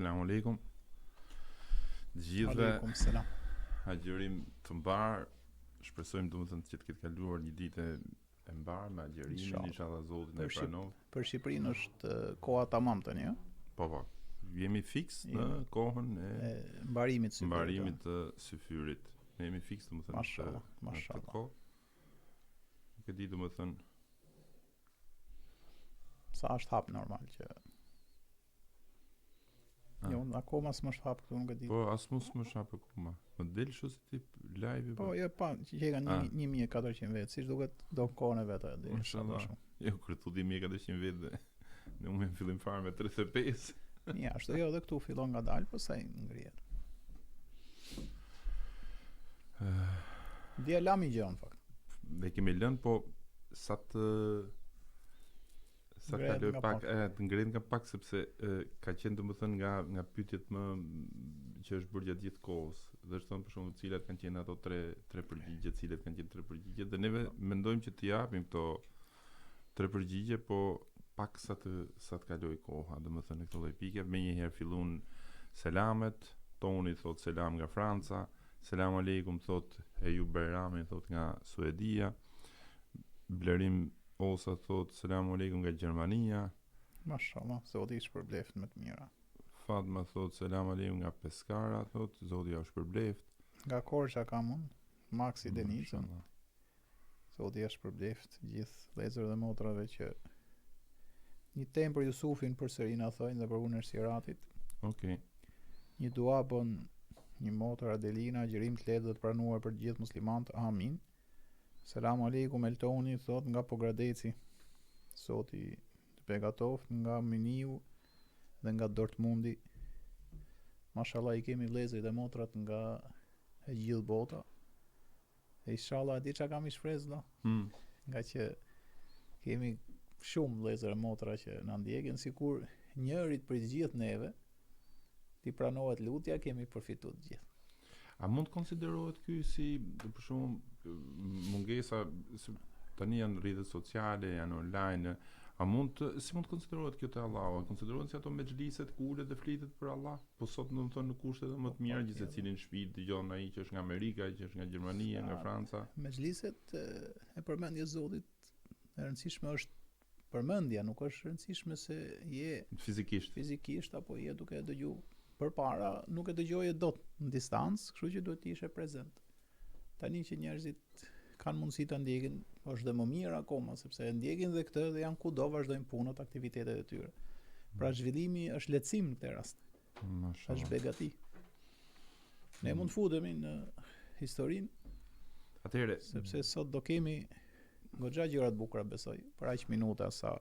Selamu alaikum. Gjithëve Aleikum selam. agjerim të mbar. Shpresojmë domethënë që të ketë kaluar një ditë e mbar me agjerimin, inshallah Zoti na e pranon. Për Shqipërinë është koha tamam tani, ëh? Po. Jemi fiks në kohën e mbarimit të syfyrit. Ne jemi fiks domethënë Mashallah. kohë. Nuk e di domethënë sa është hap normal që jo, akoma s'më hap këtu, nuk e di. Po, as mos më shap akoma. Më del kështu si tip live. Po, jo, pa, që kanë 1400 vetë, siç duket do kohën e vet ajo deri. Inshallah. Jo, kur tu di 1400 vetë. Ne unë fillim fare me 35. Ja, ashtu jo, edhe këtu fillon ngadalë, po sa i ngrihet. Dia lami gjë në fakt. Dhe kemi lënë, po sa të kaloj pak, të ngrehet nga pak sepse ka qenë domethënë nga pyetjet më që është bërë gjatë gjithë kohës. Dhe është thonë për shembull cilat kanë qenë ato tre përgjigje, cilat kanë qenë tre përgjigje, dhe neve mendojmë që të japim këto tre përgjigje, po pak sa të kaloj koha, domethënë në këto lloj pike. Menjëherë fillon selamet, Toni thot selam nga Franca, selam aleikum thot Ejub Berrami thot nga Suedia, Blerim Osa thot selamu alaikum nga Gjermania. Mashallah, Zoti i shpërbleft më të mira. Fatma thot selamu alaikum nga Peskara, thot Zoti ja shpërbleft. Nga Korçë kam unë, Maxi Denizën. Zoti ja shpërbleft gjithë vëllezër dhe motrave që një temë për Jusufin përsëri na thojnë dhe për punën e Siratit. Okej. Një dua bën një motër Adelina, gjerim të lehtë dhe të pranuar për të gjithë muslimanët. Amin. Selamu alaikum Eltoni thot nga Pogradeci. Zoti të begatoft nga Miniu dhe nga Dortmundi. Mashallah i kemi vëllezërit dhe motrat nga e gjithë bota. E inshallah di çka kam i shpresë do. Nga që kemi shumë vëllezër e motra që na ndjekin, sikur njërit për gjithë neve ti pranohet lutja, kemi përfituar të gjithë. A mund të konsiderohet ky si për shembull mungesa tani janë rrjetet sociale, janë online, si mund të konsiderohet kjo te Allahu? Konsiderohen si ato mexhliset ku ulet dhe flitet për Allah, po sot domethënë në kushte më të mira, gjithsesi cilin shtëpi dëgjon ai që është nga Amerika, që është nga Gjermania, nga Franca. Mexhliset e përmendjes Zotit e rëndësishme është përmendja, nuk është rëndësishme se je fizikisht apo je duke dëgjuar. Përpara nuk e dëgjoje dot në distancë, kështu që duhet të ishe prezent. Tani që njerëzit kanë mundësi ta ndjekin, është dhe më mirë akoma, sepse e ndjekin dhe këtë dhe janë kudo, vazhdojnë punët, aktivitetet e tyre. Pra zhvillimi është lehtësim në këtë rast. Është begati. Ne mund futemi në historinë. Atëherë, sepse sot do kemi goxha gjëra të bukura, besoj, për aq minuta sa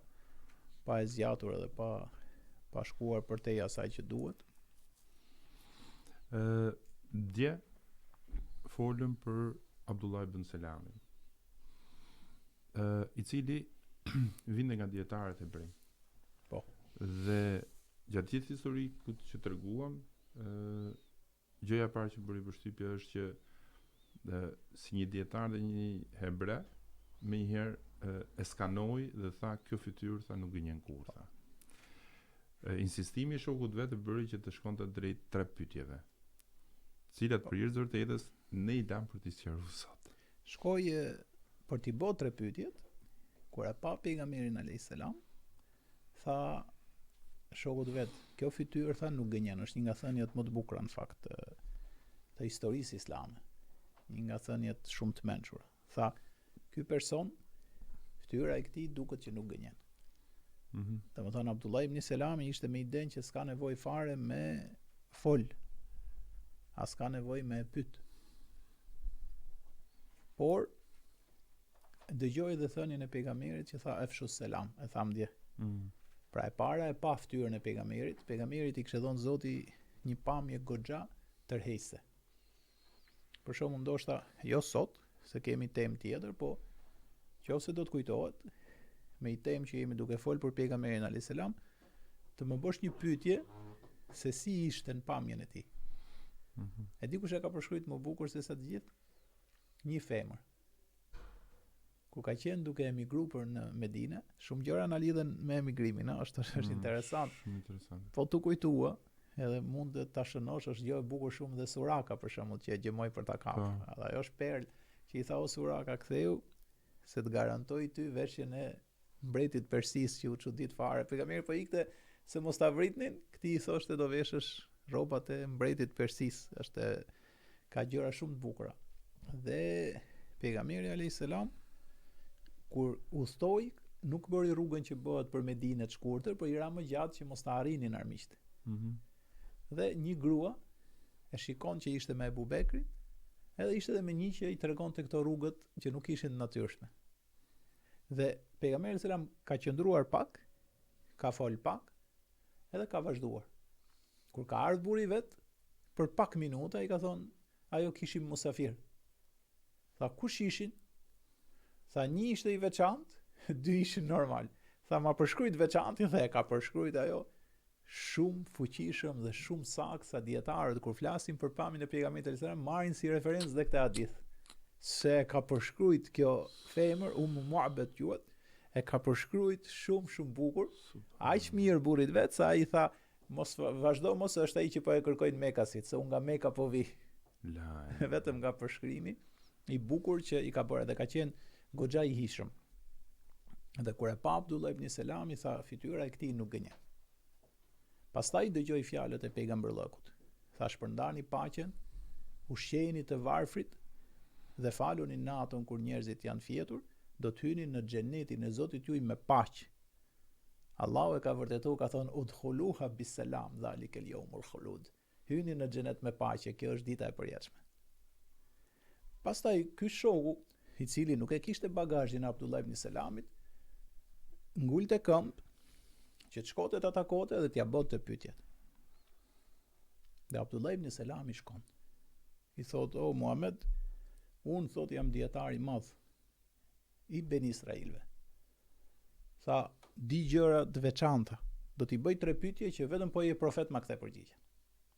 pa e zgjatur edhe pa shkuar përtej asaj që duhet. Dje folëm për Abdullah ibn Selamin, i cili vinte nga dietarët e hebrej. Po. Dhe gjatë gjithë historikut që treguam, gjëja e parë që bëri përshtypje është që si një dietar dhe një hebre, menjëherë e skanoi dhe tha kjo fytyrë tha nuk gënjen kurrë, tha. Insistimi i shokut vetë bëri që të shkonte drejt tre pyetjeve, cilat për hir të vërtetës ne i dam për t'i sqaruar sot. Shkoi për t'i bërë tre pyetjet, kur e pa pejgamberin alayhis salam, tha shokut vet, kjo fytyrë tha nuk gënjen, është një nga thënjet më të bukura në fakt të historisë islame. Një nga thënjet shumë të mençura. Tha, ky person, fytyra e këtij duket që nuk gënjen. Domethënë Abdullah ibn Selami ishte me idenë që s'ka nevojë fare me fol, as ka nevojë me pyet. Por dëgjoi dhe thënien e pejgamberit që tha efshus selam, e tham dje. Pra e para e pa fytyrën e pejgamberit, pejgamberi i kishte dhënë Zoti një pamje goxha tërheqëse. Për shembull ndoshta jo sot, se kemi temë tjetër, po nëse do të kujtohet me i temë që jemi duke fol për pejgamberin alayhis salam, të më bësh një pyetje se si ishte në pamjen e tij. E di kush e ka përshkruajtur më bukur se sa të gjithë? Një femër. Ku ka qenë duke emigruar në Medinë, shumë gjëra na lidhen me emigrimin, është interesant. Shumë interesant. Po tu kujtua edhe mund të ta shënosh, është gjë e bukur shumë dhe Suraka për shembull që e gjemoi për ta kapur. Edhe ajo është perl që i tha o Suraka ktheu se të garantoj ty veshjen e mbretit persis që u çudit fare. Pejgamberi po ikte se mos ta vritnin, këtij i thoshte do veshësh rrobat e mbretit persis, ka gjëra shumë të bukura. Dhe pejgamberi alayhis salam kur udhtoi nuk bëri rrugën që bëhet për Medinë të shkurtër, por i ra më gjatë që mos ta arrinin armiqt. Dhe një grua e shikon që ishte me Ebu Bekrin, edhe ishte edhe me një që i tregonte këto rrugët që nuk ishin natyrshme. Dhe pejgamberi selam ka qëndruar pak, ka fol pak, edhe ka vazhduar. Kur ka ardhur burri vet, për pak minuta i ka thonë, ajo kishim musafir. Tha, kush ishin? Tha, një ishte i veçantë, dy ishin normal. Tha, ma përshkruajt veçantin dhe e ka përshkruajt ajo shumë fuqishëm dhe shumë saktë sa dietarët kur flasin për pamjen e pejgamberit sallallahu alajhi wasallam marrin si referencë dhe këtë hadith. Se ka përshkruajt kjo femër Mu'abet quhet, e ka përshkruajt shumë bukur. Aq mirë burrit vet sa ai tha, mos vazhdo, mos është ai që po e kërkojnë Mekasit, se unë nga Meka po vi. Vetëm nga përshkrimi i bukur që i ka bërë dhe ka qenë goxha i hishëm. Dhe kur e pa Abdullah ibn Selam i tha, fytyra e këtij nuk gënjen. Pastaj dëgjoi fjalët e pejgamberllëkut. Tha, shpërndani paqen, ushqeni të varfrit dhe faluni natën kur njerëzit janë fjetur, do të hyni në xhenetin e Zotit juaj me paqe. Allahu e ka vërtetuar, ka thonë udkhuluha biselam, dhalika al-yawmul khulud. Hyni në xhenet me paqe, kjo është dita e përjetshme. Pastaj ky shoku, i cili nuk e kishte bagazhin e Abdullah ibn Selamit, ngulte këmbë që të shkote të atakote dhe t'ja bote pyetjet. Dhe Abdullah ibn Selam i shkon. I thot, o Muhammed, unë thot jam dietar i madh i Ben Israilve. Tha, di gjëra të veçanta. Do t'i bëj 3 pyetje që vetëm po je profet ma kthe përgjigje.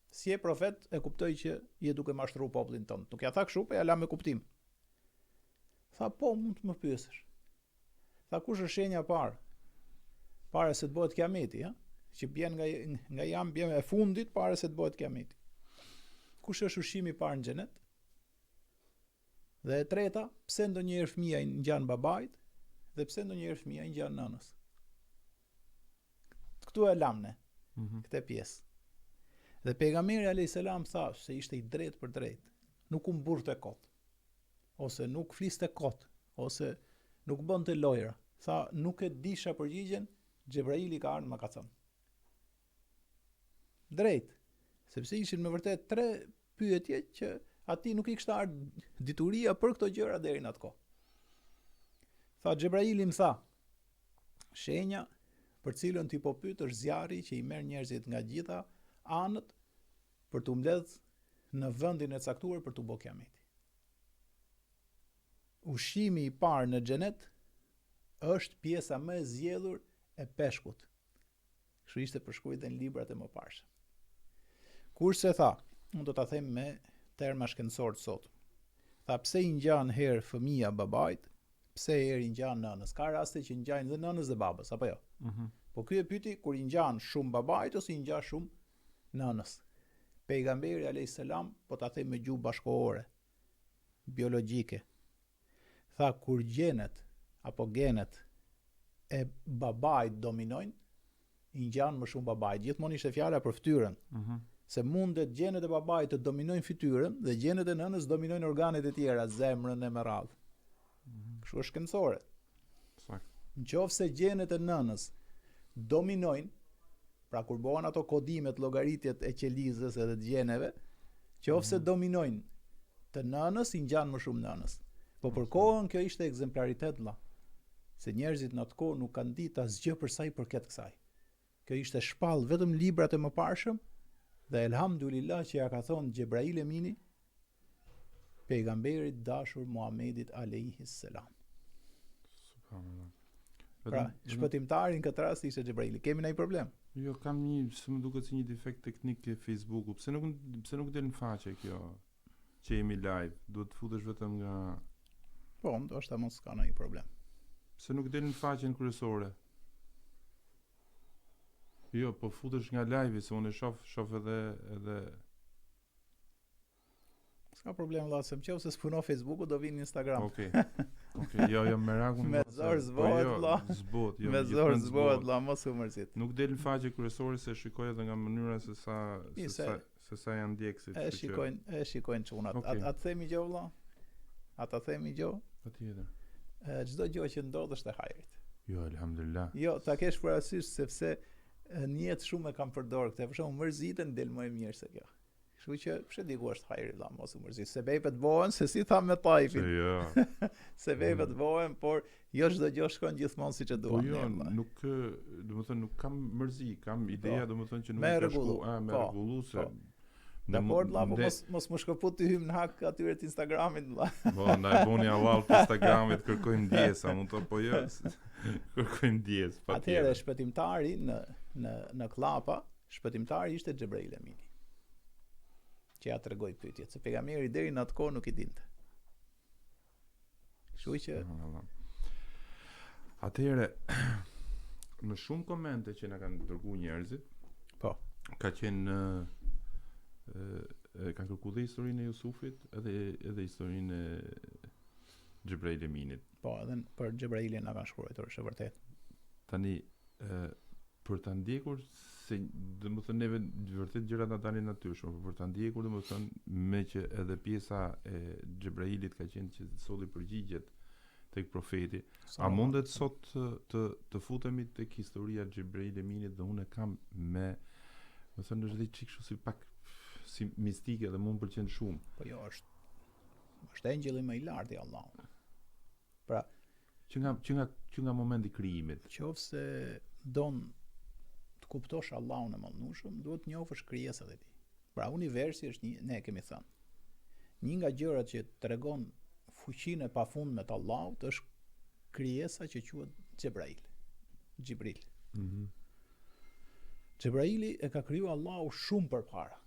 Si je profet, e kuptoj që je duke mashtruar popullin tonë. Nuk ja tha kështu, po ja la me kuptim. Tha, po, mund të më pyesësh. Tha, kush është shenja parë? Para se të bëhet kiameti, që bjen nga jam bjen e fundit para se të bëhet kiameti. Kush është ushqimi i parë në xhenet? Dhe e treta, pse ndonjëherë fëmia i ngjan babait dhe pse ndonjëherë fëmia i ngjan nënës? Këtu e lamne, këtë pjesë. Dhe pejgamberi alayhis salam tha se ishte i drejtë për drejtë, nuk u mburrte kot, ose nuk fliste kot, ose nuk bënte lojra. Tha, nuk e disha përgjigjen, Xhebraili ka ardhur më ka thënë. Drejt, sepse ishin me vërtet 3 pyetje që ati nuk i kishte ardhur dituria për këto gjëra deri në atë kohë. Tha, Xhebraili më tha, shenja për cilën ti po pyet është zjarri që i merr njerëzit nga gjitha anët për t'u mbledh në vendin e caktuar për t'u bërë kiameti. Ushqimi i parë në xhenet është pjesa më e zgjedhur e peshkut. Kështu ishte përshkruajtur në librat e mëparshëm. Kurse tha, unë do ta them me terma shkencor të sot. Tha, pse i ngjan herë fëmia babait, pse herë i ngjan nënës? Ka raste që ngjajnë dhe nënës dhe babës, apo jo? Po ky e pyeti kur i ngjan shumë babait ose i ngjan shumë nënës. Pejgamberi alayhis salam po ta them me gjuhë bashkëkohore, biologjike. Tha, kur gjenet apo genet e babait dominojnë, i ngjan më shumë babait. Gjithmonë ishte fjala për fytyrën. Se mundet gjenet e babait të dominojnë fytyrën dhe gjenet e nënës dominojnë organet e tjera, zemrën e me radhë. Kështu është shkencore. Nëse gjenet e nënës dominojnë, pra kur bëhen ato kodimet, llogaritjet e qelizës edhe të gjeneve, nëse dominojnë të nënës, i ngjan më shumë nënës. Po për kohën kjo ishte ekzemplaritet vëlla. Se njerëzit në atë kohë nuk kanë ditë asgjë për sa i përket kësaj. Kjo ishte shpall vetëm librat e mëparshëm dhe elhamdulillah që ja ka thonë Xhebrail Emini pejgamberit dashur Muhamedit alayhis salam. Subhanallah. Pra, shpëtimtari në këtë rast ishte Xhebraili. Kemi ndonjë problem? Jo, kam se më duket si një defekt teknik ke Facebooku. Pse nuk del në faqe kjo që jemi live? Duhet të futesh vetëm nga. Po, ndoshta mos ka ndonjë problem. Pse nuk del në faqen kryesore? Jo, po futesh nga live-i, se unë e shoh edhe S'ka problem valla, se më qoftë se s'punon Facebooku do vinë në Instagram. Okej. Jo, merakun. Me zor zbohet valla. Zbohet, jo. Me zor zbohet valla, mos u mërzit. Nuk del në faqe kryesore se shikoj edhe nga mënyra se sa janë ndjekësit. E shikojnë çunat. Atë themi gjë valla. Ata themi gjë. Patjetër. Çdo gjë që ndodh është e hajrit. Jo, alhamdulillah. Jo, ta kesh parasysh sepse në jetë shumë e kam përdor këtë. Për shembull, mërzitën del më e mirë se kjo. Kështu që pse diku është hajri valla, mos u mërzit. Sebepet bëhen se si tha me Taifin. Jo. Sebepet bëhen, por jo çdo gjë shkon gjithmonë siç e duam. Po jo, nuk, domethënë nuk kam mërzi, kam ideja domethënë që nuk me ka shku, me rregullu se Dakor, vlla, po mos më shkëput të hym në hak atyre të Instagramit, vlla. Po, ndaj buni avall të Instagramit, kërkojmë ndjesa, mund të po jo. Kërkojmë ndjes, patjetër. Atëherë shpëtimtari në Klapa, shpëtimtari ishte Xhebrail Emini. Që ja tregoi pyetjet, se pejgamberi deri në atë kohë nuk i dinte. Kështu që atëherë në shumë komente që na kanë dërguar njerëzit, po, ka qenë ka kërkuar dhe historinë e Jusufit, edhe historinë e Xhebrail Eminit. Po, edhe për Xhebrailin na kanë shkruar, është e vërtet. Tani për ta ndjekur se domethënë neve vërtet gjërat na dalin natyrshëm, por për ta ndjekur domethënë me që edhe pjesa e Xhebrailit ka qenë që solli përgjigjet tek profeti. A mundet sot të futemi tek historia e Xhebrail Eminit dhe unë kam domethënë është diçka kështu si pak si mistike dhe mund pëlqen shumë. Po jo, është engjëlli më i lartë i Allahut. Pra, që nga momenti i krijimit. Qofse don të kuptosh Allahun e Madhnueshëm, duhet të njohësh krijesat e tij. Pra, universi është ne kemi thënë. Një nga gjërat që tregon fuqinë e pafundme të Allahut është krijesa që quhet Xhebrail. Xhebraili e ka krijuar Allahu shumë përpara.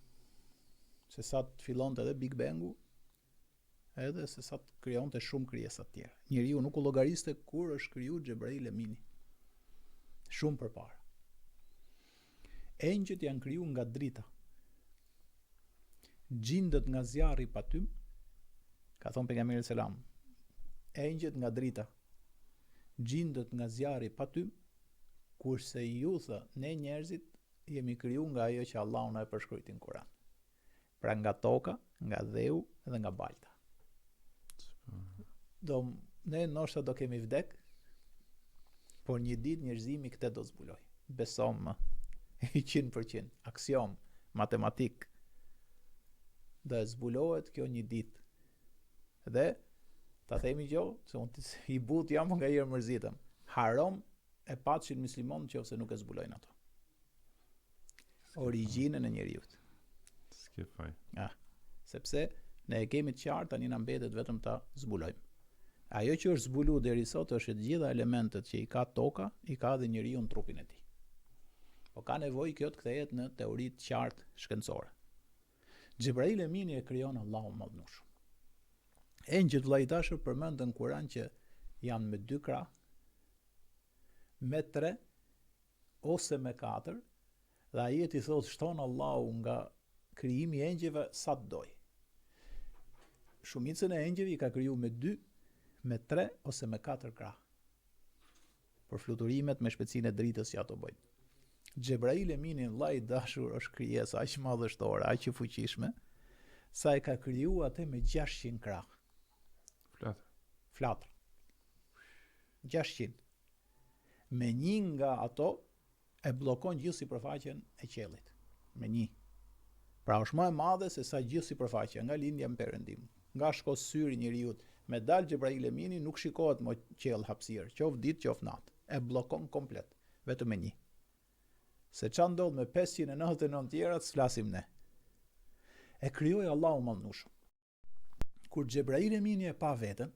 Se sa të fillonte edhe Big Bangu, edhe se sa të krijonte shumë krijesa të tjera. Njeriu nuk u llogariste kur është krijuar Xhebrail Emini. Shumë përpara. Engjëjt janë krijuar nga drita. Gjindët nga zjarri i patym, ka thënë pejgamberi selam. Engjëjt nga drita. Gjindët nga zjarri i patym, kurse ju tha, ne njerëzit jemi krijuar nga ajo që Allahu na e përshkruajti në Kur'an. Pra nga toka, nga dheu dhe nga balta. Ne ndoshta do kemi vdek, por një ditë njerëzimi këtë do zbuloj. Besom më 100%, aksiom, matematik. Do e zbulohet kjo një ditë. Dhe ta themi gjë, se unë i but jam nga herë mërzitem. Haram e patshin musliman nëse nuk e zbulojnë ato. Origjinën e njeriut. S'ke faj. Sepse ne e kemi të qartë, tani na mbetet vetëm ta zbulojmë. Ajo që është zbulu deri sot është të gjitha elementet që i ka toka, i ka dhe njeriu në trupin e tij. Po ka nevojë kjo të kthehet në teoritë të qartë shkencore. Xhebrail Emini e krijon Allahu Madhnueshëm. Engjëjt vllai dashur përmendën në Kur'an që janë me 2 krah, me 3 ose me 4, dhe ajeti thotë shton Allahu nga krijimi i engjëjve sa të doj. Shumicën e engjëjve i ka kriju me 2, me 3 ose me 4 krah. Për fluturimet me shpejtësinë e dritës që ato bëjnë. Xhebrail Emini vllai i dashur është krijesa aq madhështore, aq e fuqishme, sa e ka kriju atë me 600 krah. Flatër. 600. Me një nga ato e bllokon gjithë sipërfaqen e qiellit. Me një. Pra është më e madhe se sa gjithë sipërfaqja nga lindja në perëndim. Nga shkos syri njeriu, me dal Xhebrail Emini nuk shikohet më qiell hapësirë, qoftë ditë, qoftë natë. E bllokon komplet, vetëm me një. Se çfarë ndodh me 599 tjerat, s'flasim ne. E krijoi Allahu Madhnueshëm. Kur Xhebrail Emini e pa veten,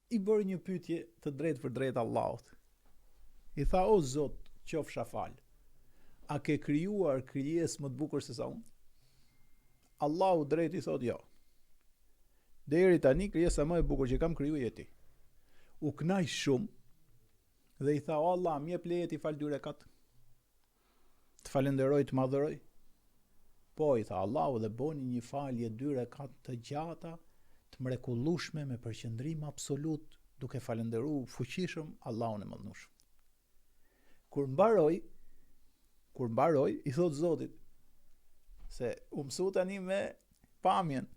i bëri një pyetje të drejtë për drejtë Allahut. I tha: "O Zot, qofsha fal. A ke krijuar krijesë më të bukur se sa unë?" Allahu drejt i thotë: "Jo. Deri tani krijesa më e bukur që kam krijuar je ti." U kënaq shumë Dhe i tha, o Allah, më jep leje ti fal 2 rekat. Të falenderoj, të madhëroj. Po, i tha Allahu, dhe boni një falje 2 rekat të gjata, të mrekullueshme me përqendrim absolut, duke falenderuar fuqishëm Allahun e Madhnueshëm. Kur mbaroi, i thot Zotit, se u mësu tani me pamjen.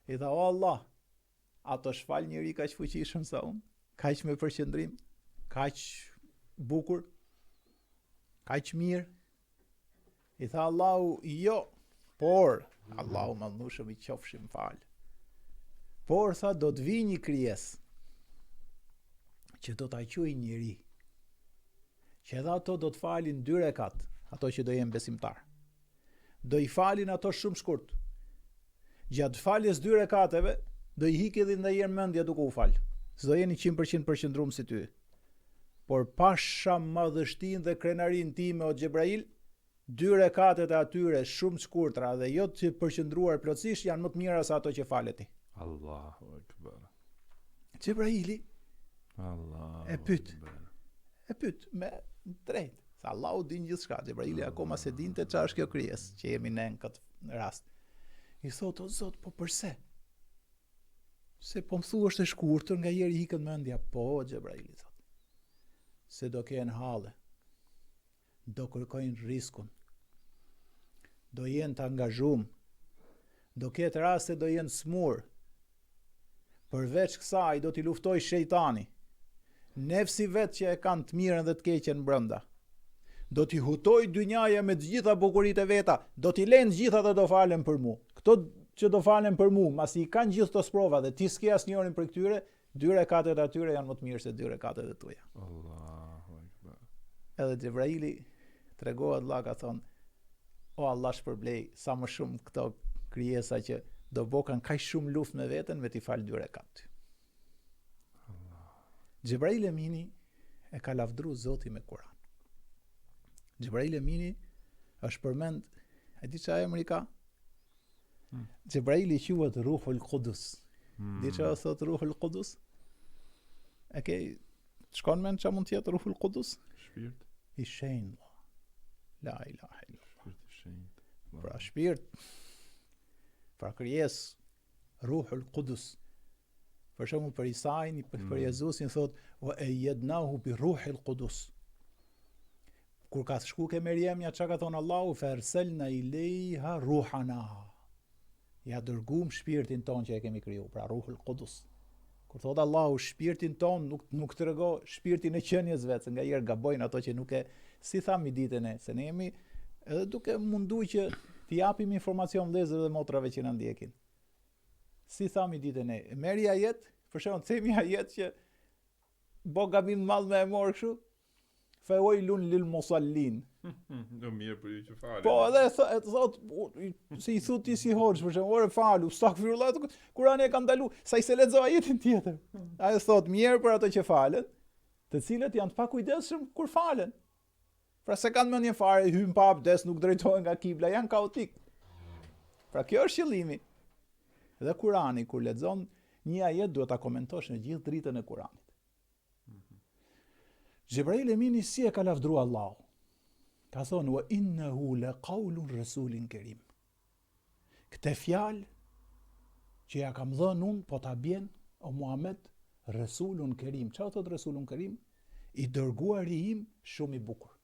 I tha, o Allah, ato shfal njëri kaq fuqishëm sa unë, kaq me përqendrim, kaq bukur, kaq mirë. I tha Allahu, jo, por Allahu Madhnueshëm i qofshim fal. Por tha, do të vi një krijesë që do ta quaj njeri, që edhe ato do të falin 2 rekat, ato që do jenë besimtar. Do i falin ato shumë shkurt. Gjatë faljes 2 rekateve, do i hikë edhe ndajherë mendja duke u fal. S'do jeni 100% përqendruar si ty. Por pasha madhështinë dhe krenarin time o Xhebrail, 2 rekatet e atyre shumë të shkurtra dhe jo të përqendruar plotësisht janë më të mira se ato që falet ti. Allahu Akbar. Xhebraili Allahu e pyet me drejt. Sa Allahu din gjithçka. Xhebraili akoma se dinte çfarë është kjo krijesë që jemi ne në këtë rast. I thot, o Zot, po përse? Se po më thua është e shkurtër, nga jeri ikën mendja. Po, Xhebraili thot. Se do kenë halle. Do kërkojnë riskun. Do jenë të angazhuar. Do ketë raste do jenë smur. Përveç kësaj do t'i luftoj shejtani. Nefsi vetë që e kanë të mirën dhe të keqen brenda. Do t'i hutoj dynjaja me të gjitha bukuritë e veta, do t'i lënë gjitha dhe do falen për mu. Këto që do falen për mu, masi i kanë gjithë të sprova dhe ti s'ke asnjërin për këtyre, 2 rekatet atyre janë më të mirë se 2 rekatet e tuaja. Allahu Akbar. Edhe Xhebraili tregohet Allah ka thonë, o Allah shpërblej sa më shumë këto krijesa që do bokan kaq shumë luftë me veten me t'i fal 2 rekat. Xhebrail Emini e ka lavdru Zoti me Kur'an. Xhebrail Emini është përmend, e di çfarë emri ka? Xhebraili quhet Ruhul Qudus. Di çfarë thot Ruhul Qudus? E ke shkon mend çfarë mund të jetë Ruhul Qudus? Shpirt I shenjtë. La ilaha illallah. Shpirt i shenjtë. Pra shpirt. Pra krijesë Ruhul Qudus. Për shembull për Isain, për Jezusin thot wa ayyadnahu bi Ruhil Qudus. Kur ka shku ke Meriemja, çka ka thon Allahu, farsalna ilayha ruhana. Ja dërguam shpirtin ton që e kemi kriju, pra Ruhul Qudus. Kur thot Allahu shpirtin ton, nuk trego shpirtin e qenies vetë, nga herë gabojnë ato që nuk e si tham i ditën e, se ne jemi edhe duke munduar që t'i japim informacion vëllezërve dhe motrave që na ndjekin. Si tham i ditën e, merri ajet, për shembull themi ajet që bo gabim madh me e morë kështu, fa wailun lil musallin. Do mirë për ju që falen. Po edhe thot si i thuti si hoxh, për shembull, ore falu, astaghfirullah, Kurani e ka ndalu, sa i se lexo ajetin tjetër. Ai thot mirë për ato që falen, të cilët janë të pakujdesshëm kur falen. Pra se kanë mendjen fare, hyn pa abdes, nuk drejtohen nga kibla, janë kaotik. Pra kjo është qëllimi. Dhe Kurani kur lexon një ajet duhet ta komentosh në gjithë dritën e Kuranit. Xhebrail Emini si e ka lavdru Allahu. Ka thonë wa innahu laqawlun rasulin karim. Këtë fjalë që ja kam dhënë unë, po ta bjen o Muhammed, Rasulun Kerim. Çfarë thot Rasulun Kerim? I dërguari im shumë i bukur.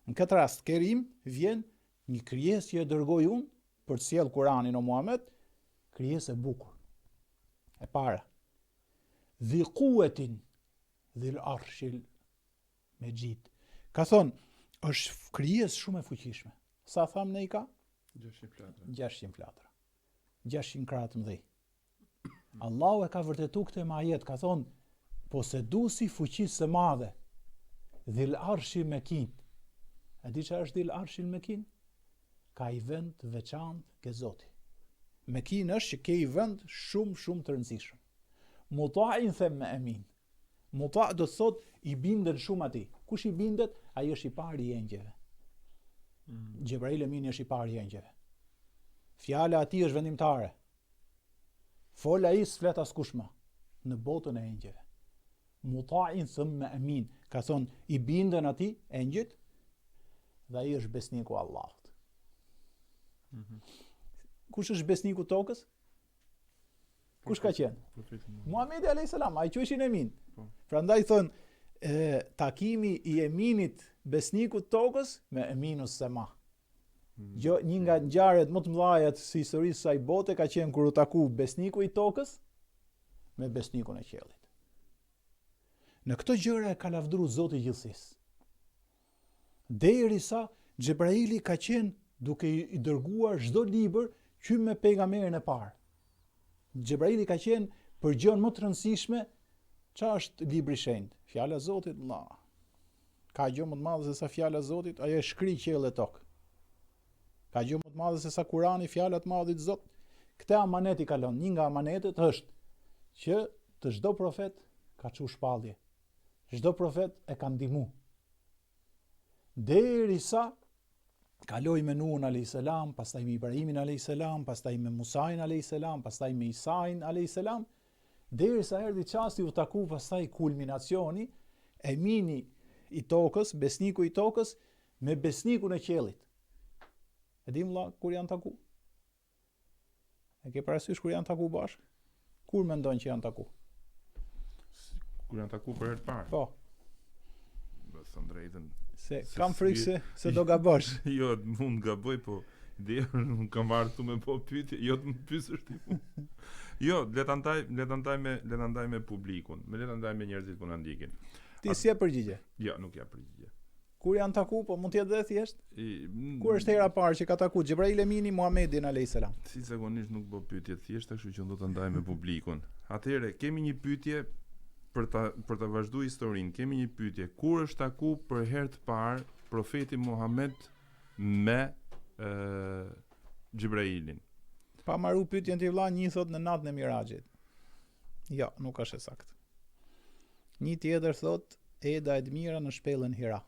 Në këtë rast Kerim vjen një krijesë që e dërgoi unë për të sjell Kur'anin o Muhammed, krijesë e bukur. E para, dhi quwwatin dhil arshil Mejid. Ka thonë, është krijesë shumë e fuqishme. Sa tham ne i ka? 600 flatra. 600 flatra. 600 kratë mëdhej. Allahu e ka vërtetu këtë me ajet, ka thonë, poseduesi fuqisë së madhe, dhil arshi mekin. E di çfarë është dhil arshi mekin? Ka i vend veçantë ke Zoti. Mekin është që ke i vend shumë të rëndësishëm. Muta'in them me emin. Muta' do të thot i binden shumë atij. Kush i bindet? Ai është i pari i engjëve. Xhebrail Emini është i pari i engjëve. Fjala e tij është vendimtare. Fola ai s'flet askush më në botën e engjëve. muta'in thumma amin. Ka thonë i bindën atij engjëjt dhe ai është besniku i Allahut. Kush është besniku i tokës? Kush ka qenë? Muhamedi alayhis salam, ai quheshin Emin. Prandaj thon takimi i Eminit besnikut tokës me Eminus Sema. Jo, një nga ngjarjet më të mëdha të historisë së kësaj bote ka qenë kur u taku besniku i tokës me besnikun e qiellit. Në këtë gjëra e ka lavdëruar Zoti i gjithësisë. Derisa Xhebraili ka qenë duke i dërguar çdo libër që me pejgamberin e parë. Xhebraili ka qenë për gjën më të rëndësishme, çfarë është libri i shenjtë? Fjala e Zotit, Allah. Ka gjë më të madhe se sa fjala e Zotit, ajo e shkri qiell e tokë. Ka gjë më të madhe se sa Kurani, fjala e Madhit Zot. Këtë amanet i ka lënë. Një nga amanetet është që të çdo profet ka çu shpallje. Çdo profet e ka ndihmu. Derisa kaloi me Nuhun alayhis salam, pastaj me Ibrahimin alayhis salam, pastaj me Musain alayhis salam, pastaj me Isain alayhis salam, derisa erdhi çasti u taku pastaj kulminacioni Emini i tokës, besniku i tokës me besnikun e qiellit. E dim valla kur janë taku? E ke parasysh kur janë taku bashkë? Kur mendon që janë taku? Kur janë taku për herë të parë. Po. Thënë drejtën. Se kam frikë se do gabosh. Jo, mund gaboj, po nuk kam marrë këtu me po pyetje, jo të më pyesësh ti. Jo, le ta ndaj me publikun, le ta ndaj me njerëzit që na ndjekin. Ti si e përgjigje? Jo, nuk ja përgjigje. Kur janë taku, po mund të jetë dhe thjesht? Kur është hera parë që ka taku Xhebrail Emini Muhamedit alayhis salam? Si zakonisht nuk bëj pyetje thjeshta, kështu që do ta ndaj me publikun. Atëherë kemi një pyetje për ta vazhduar historinë. Kemi një pyetje. Kur është taku për herë të parë profeti Muhammed me Xhebrailin? Pa marru pyetjen ti vëlla, një thot në natën e Miraxhit. Jo, nuk është e saktë. Një tjetër thot Eda e mira në shpellën Hira.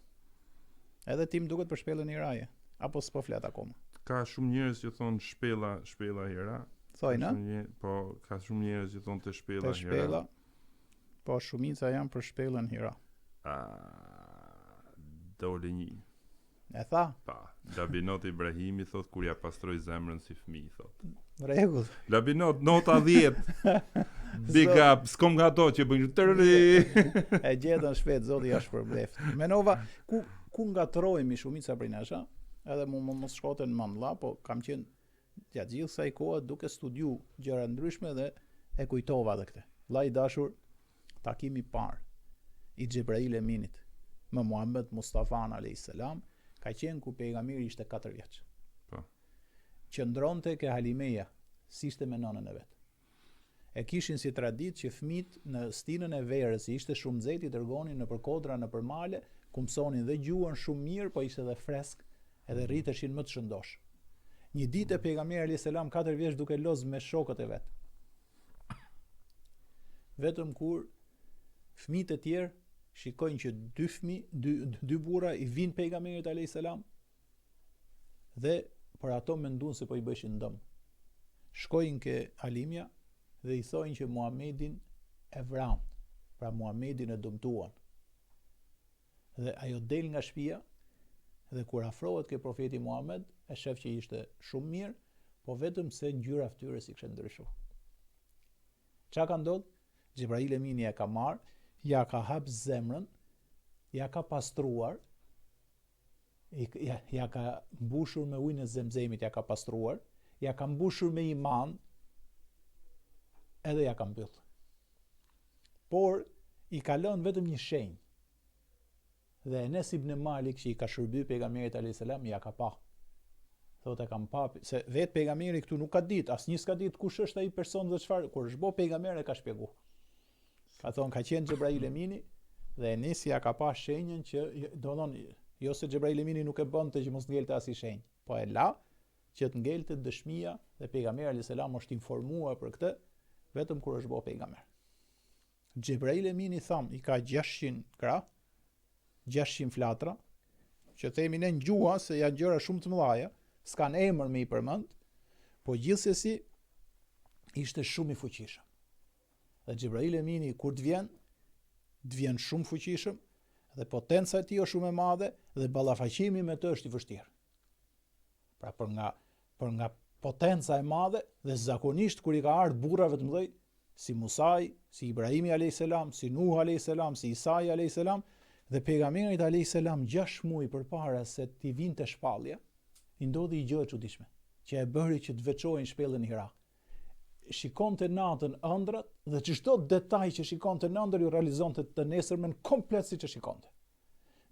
Edhe ti më duket për shpellën Hiraje, apo s'po flet akoma? Ka shumë njerëz që thon shpella Hira. Thojnë, po ka shumë njerëz që thon te shpella Hira. Po shumica janë për shpellën Hira. Dole një. E tha? Pa, Labinot Ibrahimi thot kur ja pastroi zemrën si fëmijë thot. Rregull. Labinot nota 10. Big up, s'kom nga ato që bëjnë tërri. E gjetën shpejt, Zoti ja shpërbleft. Menova ku ngatrohemi shumica prej nesh, edhe mos shkoten mend valla, po kam qenë gjatë gjithë kësaj kohe duke studiu gjëra ndryshme dhe e kujtova edhe këtë. Vlla i dashur, takimi i parë i Xhebrail Eminit me Muhammed Mustafa alayhis salam ka qenë ku pejgamberi ishte 4 vjeç. Po. Qëndronte ke Halimeja, si ishte me nënën e vet. E kishin si traditë që fëmijët në stinën e verës, ishte shumë nxehtë, i dërgonin nëpër kodra, nëpër male, ku mësonin dhe gjuhën shumë mirë, po ishte edhe fresk, edhe rriteshin më të shëndosh. Një ditë pejgamberi alayhis salam 4 vjeç duke loz me shokët e vet. Vetëm kur fëmijët e tjerë shikojnë që dy burra i vinë pejgamberit alayhis salam dhe për ato menduan se po i bëshin ndëm. Shkojnë ke Halimja dhe i thojnë që Muhamedin e vran, pra Muhamedin e dëmtuan. Dhe ajo del nga shtëpia dhe kur afrohet ke profeti Muhammed, e shef që ishte shumë mirë, po vetëm se ngjyra fytyrës i kishte ndryshuar. Çka ka ndodhur? Xhebrail Emini ja ka marrë, ja ka hap zemrën, ja ka pastruar, ja ka mbushur me ujin e Zemzemit, ja ka pastruar, ja ka mbushur me iman, edhe ja ka mbyll. Por i ka lënë vetëm një shenjë. Dhe Enes ibn Malik që i ka shërbyer pejgamberit alayhis salam ja ka pa. Thotë kam pa, se vetë pejgamberi këtu nuk ka ditë, asnjë s'ka ditë kush është ai person dhe çfarë, kur është bë pejgamber e ka shpjeguar. Ka thonë ka qenë Xhebrail Emini dhe Enes ja ka pa shenjën që do të thonë jo se Xhebrail Emini nuk e bënte që mos ngelte asnjë shenjë, po e la që të ngelte dëshmia dhe pejgamberi alayhis salam është informuar për këtë vetëm kur është bë pejgamber. Xhebrail Emini tham i ka 600 krah, 600 flatra, që themi ne në gjuha se janë gjëra shumë të mëdha, s'kan emër me i përmend, po gjithsesi ishte shumë i fuqishëm. Dhe Xhebrail Emini kur të vjen, të vjen shumë fuqishëm dhe potenca e tij është shumë e madhe dhe ballafaqimi me të është i vështirë. Pra për nga potenca e madhe dhe zakonisht kur i ka ardhur burrave të mëdhej si Musai, si Ibrahimi a.s., si Nuh a.s., si Isai a.s. dhe pejgamberit a.s. 6 muaj përpara se t'i vinte shpallja, i ndodhi gjë e çuditshme, që e bëri që të veçojnë shpellën Hira. Shikonte natën ëndrat dhe çdo detaj që shikonte në ëndër ju realizonte të nesërmen komplet siç e shikonte.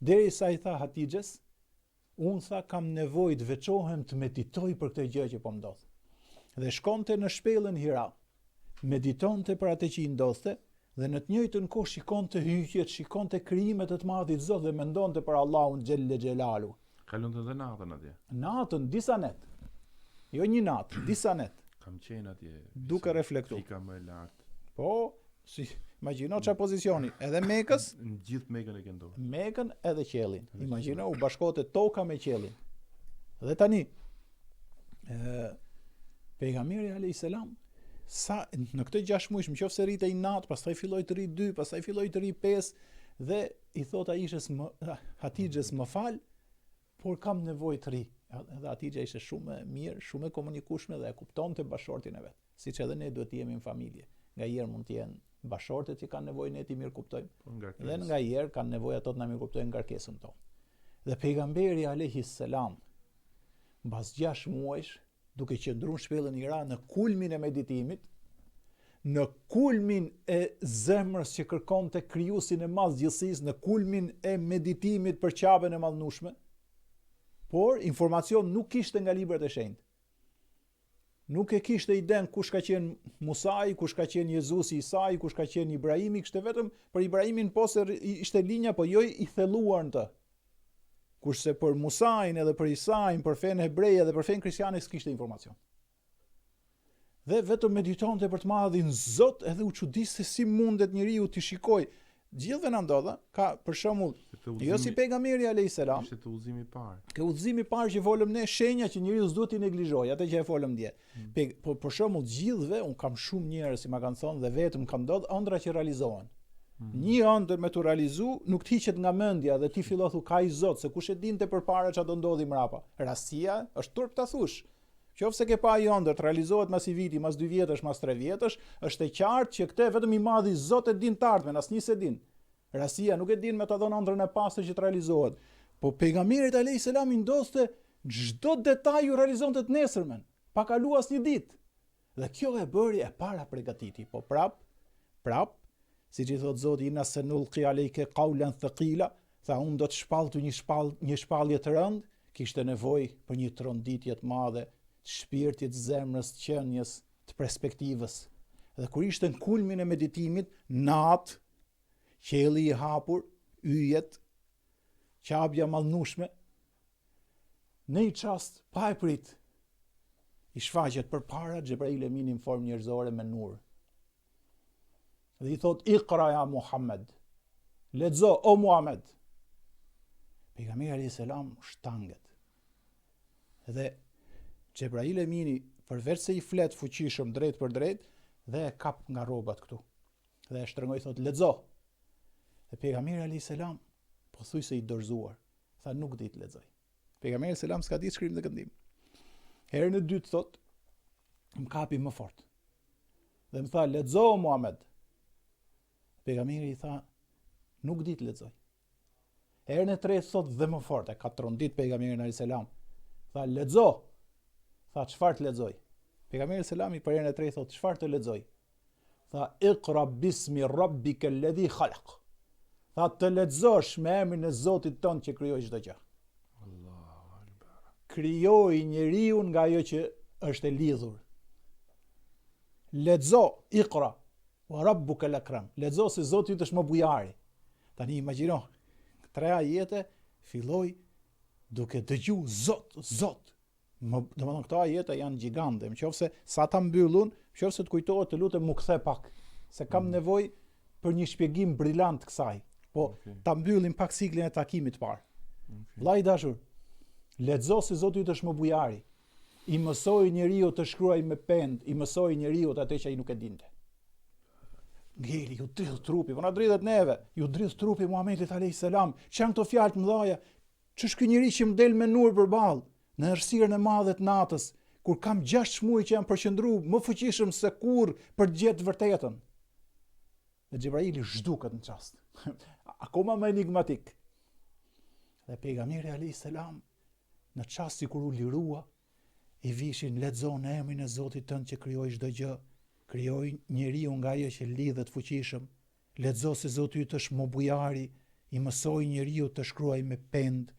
Derisa i tha Hatixhes, unë tha kam nevojë të veçohem të meditoj për këtë gjë që po ndodh. Dhe shkonte në shpellën Hira, meditonte për atë që i ndodhte dhe në të njëjtën kohë shikonte hyjjet, shikonte krijimet e të madhit Zot dhe mendonte për Allahun xhelle xhelalu. Kalonte edhe natën atje. Natën disa net. Jo një natë, disa net. Kam qenë atje. Duke reflektuar. Fika më e lartë. Po, si imagjino çfarë pozicioni, edhe Mekës, Në gjithë Mekën e këndon. Mekën edhe qiellin. Imagjino u bashkote toka me qiellin. Dhe tani pejgamberi alayhis salam sa në këtë 6 muaj, nëse rritej natë, pastaj filloi të rri 2, pastaj filloi të rri 5 dhe i thot Hatixhes më fal, por kam nevojë të rri. Edhe Hatixha ishte shumë e mirë, shumë e komunikueshme dhe e kuptonte bashortin e vet. Siç edhe ne duhet të jemi në familje. Ngaherë mund të jenë bashortet që kanë nevojë ne të mirë kuptojmë. Dhe ngaherë kanë nevojë ato të na mirë kuptojnë ngarkesën tonë. Dhe pejgamberi alayhis salam mbas 6 muajsh, duke qëndruar shpellën Hira në kulmin e meditimit, në kulmin e zemrës që kërkonte krijuesin e madh gjithësisë, në kulmin e meditimit për Qabën e madhnueshme, por informacion nuk kishte nga librat e shenjtë. Nuk e kishte iden kush ka qenë Musai, kush ka qenë Jezusi, Isai, kush ka qenë Ibrahimi, kishte vetëm për Ibrahimin se ishte linja, po jo i thelluar në të. Kurse për Musain edhe për Isain, për fenë hebreje dhe për fenë kristiane s'kishte informacion. Dhe vetëm meditonte për të madhin Zot edhe u çuditste si mundet njeriu të shikojë. Gjithëve na ndodha, ka për shembull, jo si pejgamberi alayhis salam, ishte të udhëzimi i parë. Ke udhëzimi i parë që folëm ne, shenja që njeriu s'duhet i neglizhojë, atë që e folëm dje. Për shembull, gjithëve un kam shumë njerëz si ma kanë thonë dhe vetëm kam ndodh ëndra që realizohen. Një ëndër me të realizu nuk të hiqet nga mendja dhe ti fillon thu ka i Zot, se kush e dinte përpara çfarë do ndodhi mrapa. Rastia është turp ta thush. Qofse ke pa i ëndër të realizohet mas i viti, mas 2 vjetësh, mas 3 vjetësh, është e qartë që këtë vetëm i madhi Zot e din të ardhmen, asnjë se din. Rasia nuk e din me ta dhënë ëndrrën e pastër që të realizohet. Po pejgamberit alayhis salam i ndodhte çdo detaj u realizonte të nesërmen, pa kaluar asnjë ditë. Dhe kjo e bëri e para përgatiti, po prap, siç i thot Zoti inna sanulqi alayka qawlan thaqila, tha unë do të shpalltu një shpallje të rëndë, kishte nevojë për një tronditje të madhe të shpirtit, zemrës, të qenies, të perspektivës. Dhe kur ishte në kulmin e meditimit, natë, qielli i hapur, yjet, qabja mallnueshme, në një çast pa e prit, i shfaqet përpara Xhebrail Emini në formë njerëzore me nur. Dhe i thot Iqra ya Muhammed, lexo o Muhammed. Pejgamberi alayhis salam shtanget. Dhe Xhebrail Emini përveç se i flet fuqishëm drejt për drejt dhe e kap nga rrobat këtu. Dhe e shtrëngoi thot lexo. Dhe pejgamberi alayhis salam pothuajse i dorëzuar, tha nuk di të lexoj. Pejgamberi alayhis salam s'ka ditë shkrim dhe këndim. Herën e dytë thot, më kapi më fort. Dhe më tha lexo Muhammed. Pejgamberi i tha nuk di të lexoj. Herën e tretë thot dhe më fort, e ka trondit pejgamberin alayhis salam. Tha lexo. Tha çfarë të lexoj? Pejgamberi alayhis salam i për herën e tretë thot çfarë të lexoj? Tha iqra bismi rabbika alladhi khalaq. Tha të lexosh me emrin e Zotit tënd që krijoi çdo gjë. Allahu akbar. Krijoi njeriu nga ajo që është e lidhur. Lexo, iqra wa rabbuka al-akram. Lexo se Zoti është më bujari. Tani imagjino, 3 ajete filloi duke dëgju Zot, Zot. Domethënë këto ajete janë gjigante, nëse sa ta mbyllun, nëse të kujtohet të lutem më kthe pak, se kam nevojë për një shpjegim brillant kësaj. Po ta mbyllim pak ciklin e takimit të parë. Vllai i dashur, lexo se Zoti yt është më bujari. I mësoi njeriu të shkruaj me pend, i mësoi njeriu atë që ai nuk e dinte. ngeli, ju dridh trupi, po na dridhet neve, ju dridh trupi Muhamedit alayhis salam. Çan këto fjalë të mëdha, ç'është ky njeri që më del me nur përballë në errësirën e madhe të natës, kur kam 6 muaj që jam përqendruar më fuqishëm se kurrë për të gjetë vërtetën. Dhe Xhebraili zhduket në çast. Akoma më enigmatik. Dhe pejgamberi alayhis salam në çast sikur u lirua, i vishin lexon emrin e Zotit tënd që krijoi çdo gjë, krijoi njeriu nga ajo që lidhet fuqishëm, lexo se Zoti yt është mobujari, i mësoi njeriu të shkruaj me pend,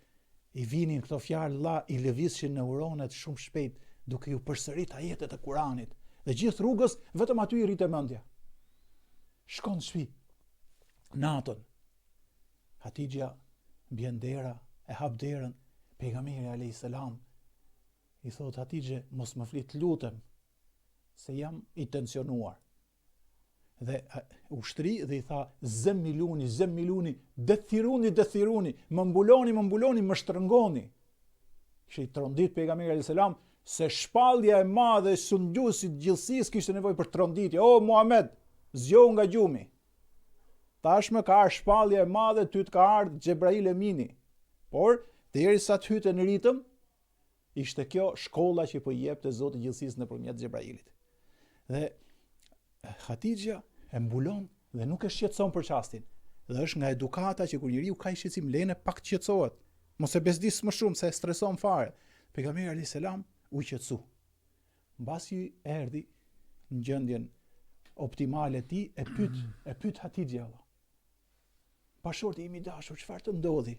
i vinin këto fjalë la, i lëvizshin neuronet shumë shpejt, duke ju përsërit ajetet e Kuranit. Dhe gjithë rrugës vetëm aty i rritë mendja. Shkon në shtëpi. Natën. Hatixha mbien dera, e hap derën, pejgamberi alayhis salam i thot Hatixhe, mos më flit, lutem, se jam i tensionuar. Dhe ushtri dhe i tha, zem miluni, dethiruni, më mbuloni, më shtrëngoni. Kishte i trondit pejgamberi alayhis salam se shpallja e madhe e sundjuesit gjithësisë kishte nevojë për tronditje. O Muhammed, zgjohu nga gjumi. Tashmë ka ardhur shpallja e madhe, ty të ka ardhur Xhebrail Emini. Por derisa të hyte në ritëm, ishte kjo shkolla që po i jepte Zoti i gjithësisë nëpërmjet Xhebrailit. Dhe Hatixha e mbulon dhe nuk e shqetëson për çastin. Dhe është nga edukata që kur njeriu ka shqetësim, lene pak të qetësohet. Mos e bezdis më shumë se e streson fare. Pejgamberi alayhis salam u qetësu. Mbasi erdhi në gjendjen optimale ti, e pyet Hatixha. Bashorti im i dashur, çfarë të ndodhi?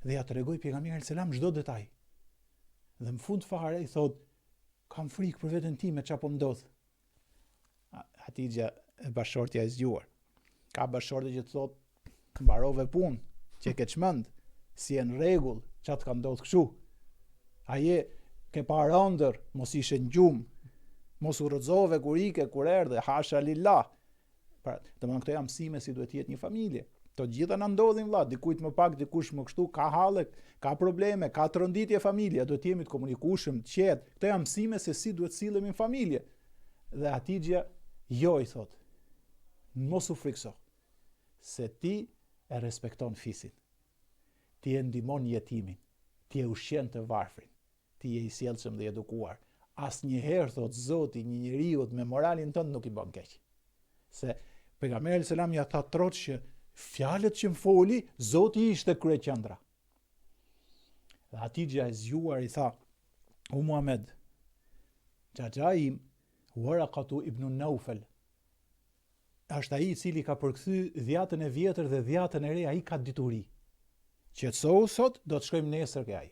Dhe ja tregoi pejgamberi alayhis salam çdo detaj. Dhe në fund fare i thot, kam frikë për veten time çfarë po ndodh. Hatixha e bashortja e zgjuar. Ka bashortë që thot, mbarove punë, që ke çmend, si e në rregull, çfarë ka ndodhur kështu. Aje ke parë ëndër, mos ishe në gjumë, mos u rrëzove kur ike, kur erdhe, hasha lillah. Pra, domethënë këto janë mësime si duhet jetë një familje. Të gjitha na ndodhin vëlla, dikujt më pak, dikush më kështu, ka halle, ka probleme, ka tronditje familje, duhet jemi të komunikueshëm, të qetë. Këto janë mësime se si duhet sillemi në familje. Dhe Hatixha jo i thot, mos u frikso, se ti e respekton fisin, ti e ndihmon jetimin, ti e ushqen të varfrin, ti je i sjellshëm dhe i edukuar. Asnjëherë thot Zoti një njeriu me moralin tënd nuk i bën keq. Se pejgamberi alayhis salam ja tha troç që fjalët që më foli, Zoti ishte kryeqendra. Dhe Hatixha e zgjuar i tha, o Muhammed, xhaxha im Waraqatu ibn Naufel është ai i cili ka përkthy dhjatën e vjetër dhe dhjatën e re, ai ka dituri. Qetësohu sot, do të shkojmë nesër ke ai.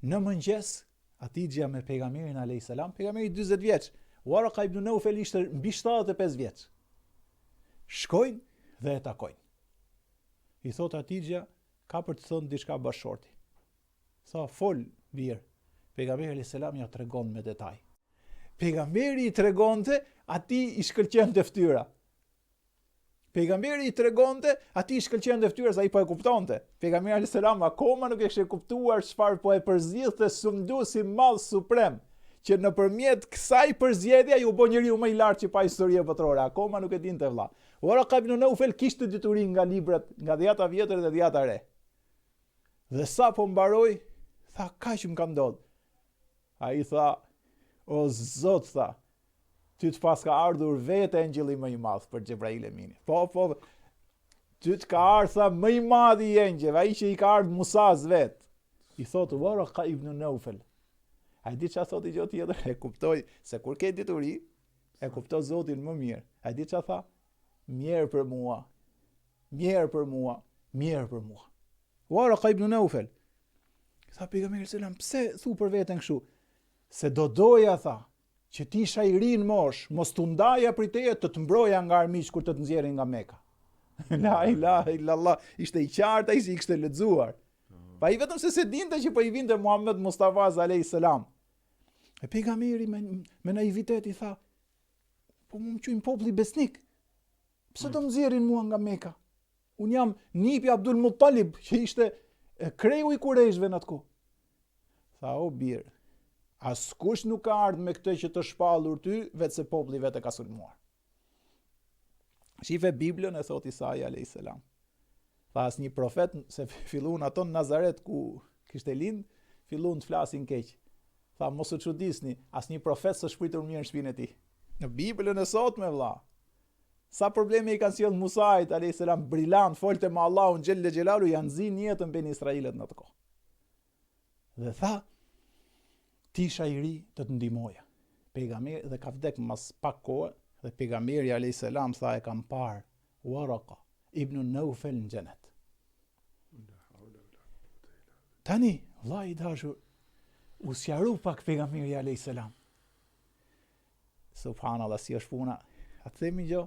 Në mëngjes, Hatixha me pejgamberin alayhis salam, pejgamberi 40 vjeç, Waraqa ibn Naufel ishte mbi 75 vjeç. Shkojnë dhe e takojnë. I thot Hatixha, ka për të thënë diçka bashorti. Tha, fol, birë. Pejgamberi alayhis salam ja tregon me detaj. Pejgamberi i tregonte, ati i shkëlqente fytyra. Pejgamberi i tregonte, ati i shkëlqente fytyra, sa i po e kuptonte. Pejgamberi alayhis salam akoma nuk e kishte kuptuar çfarë po e përzjedhte sunduesi madh suprem, që nëpërmjet kësaj përzgjedhja ju bë njeriu më i lartë që pa histori botërore. Akoma nuk e dinte vëlla. Waraqa ibn Naufel kishte dituri nga librat, nga dhjata vjetër dhe dhjata re. Dhe sa po mbaroi, tha, kaq më ka ndodhur. Ai tha, o Zot, tha, ty të pas ka ardhur vetë engjëlli më i madh për Xhebrail Emini. Po, ty të ka ardhur më i madh i engjëve, ai që i ka ardhur Musas vet. I thot Waraqa ibn Naufel. Ai di çfarë thotë gjë tjetër, e kuptoi se kur ke dituri, e kupton Zotin më mirë. Ai di çfarë tha? Mirë për mua. Waraqa ibn Naufel. Tha pejgamberi selam, pse thu për veten kështu? Se doja, tha, që ti isha i ri në mosh, mos të ndaja prej teje të mbroja nga armiq kur të nxjerrin nga Meka. La ilaha illallah, ishte i qartë ai si i kishte lexuar. Pa i vetëm se dinte që po i vinte Muhammed Mustafa alayhis salam. E pejgamberi me naivitet i tha, po më quajnë populli besnik. Pse do më nxjerrin mua nga Meka? Un jam nipi Abdul Muttalib, që ishte kreu i Kurejshve në atë kohë. Tha, o birë, askush nuk ka ardhur me këtë që të shpallur ty, vetë se populli vetë ka sulmuar. Shife Biblën e thot Isaia a.s. Tha as një profet, se fillun ato në Nazaret ku kishte lind, fillun të flasin keq. Tha mos u çudisni, as një profet së shpritur mirë në shtëpinë e tij. Në Biblën e sotme vëlla. Sa probleme i kanë sjellë Musait a.s. brillant, folte me Allahun xhelle xhelalu, janë zinë jetën ben Israilet në atë kohë. Dhe tha, ti shairi të të ndihmoja. Pejgamberi dhe ka vdek mas pak kohë, dhe pejgamberi a.s. tha e kam parë Waraka ibn Naufel në xhenet. Tani, vllai i dashur, u sqaru pak pejgamberi a.s. Subhanallah, si është puna. A të themi gjë?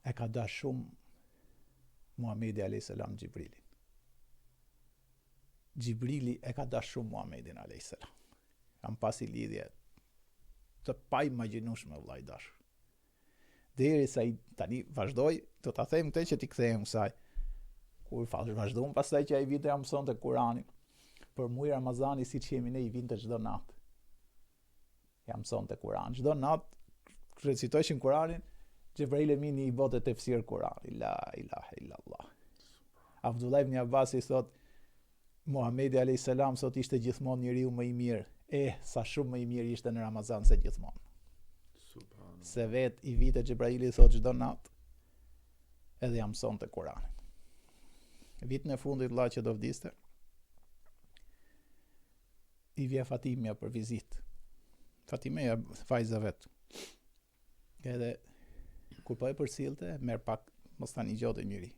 E ka dash shumë Muhamedi a.s. Gjibrilin. Gjibrili e ka dash shumë Muhamedin a.s. Kam pasi lidhje të paimagjinueshme vllai dashur. Derisa i tani vazhdoi, do ta them këtë që ti kthehem kësaj. Kur vazhdon pastaj që ai vinte ja mësonte Kur'anin. Për muaj Ramazani siç jemi ne i vinte çdo natë. Ja mësonte Kur'an. Çdo natë recitojshin Kur'anin, Xhebrail Emini i bote tefsir Kur'an. La ilaha illallah. Abdullah ibn Abbas i thot Muhamedi alayhis salam sot ishte gjithmonë njeriu më i mirë. Sa shumë më i mirë ishte në Ramazan se gjithmonë. Se vet i vite Xhebraili thot çdo natë edhe ja mësonte Kur'anin. Vitin e fundit vëlla që do vdiste, i vje Fatimja për vizitë. Fatimeja vajza vet. Edhe kur po e përsillte, merr pak mos tani gjote njëri.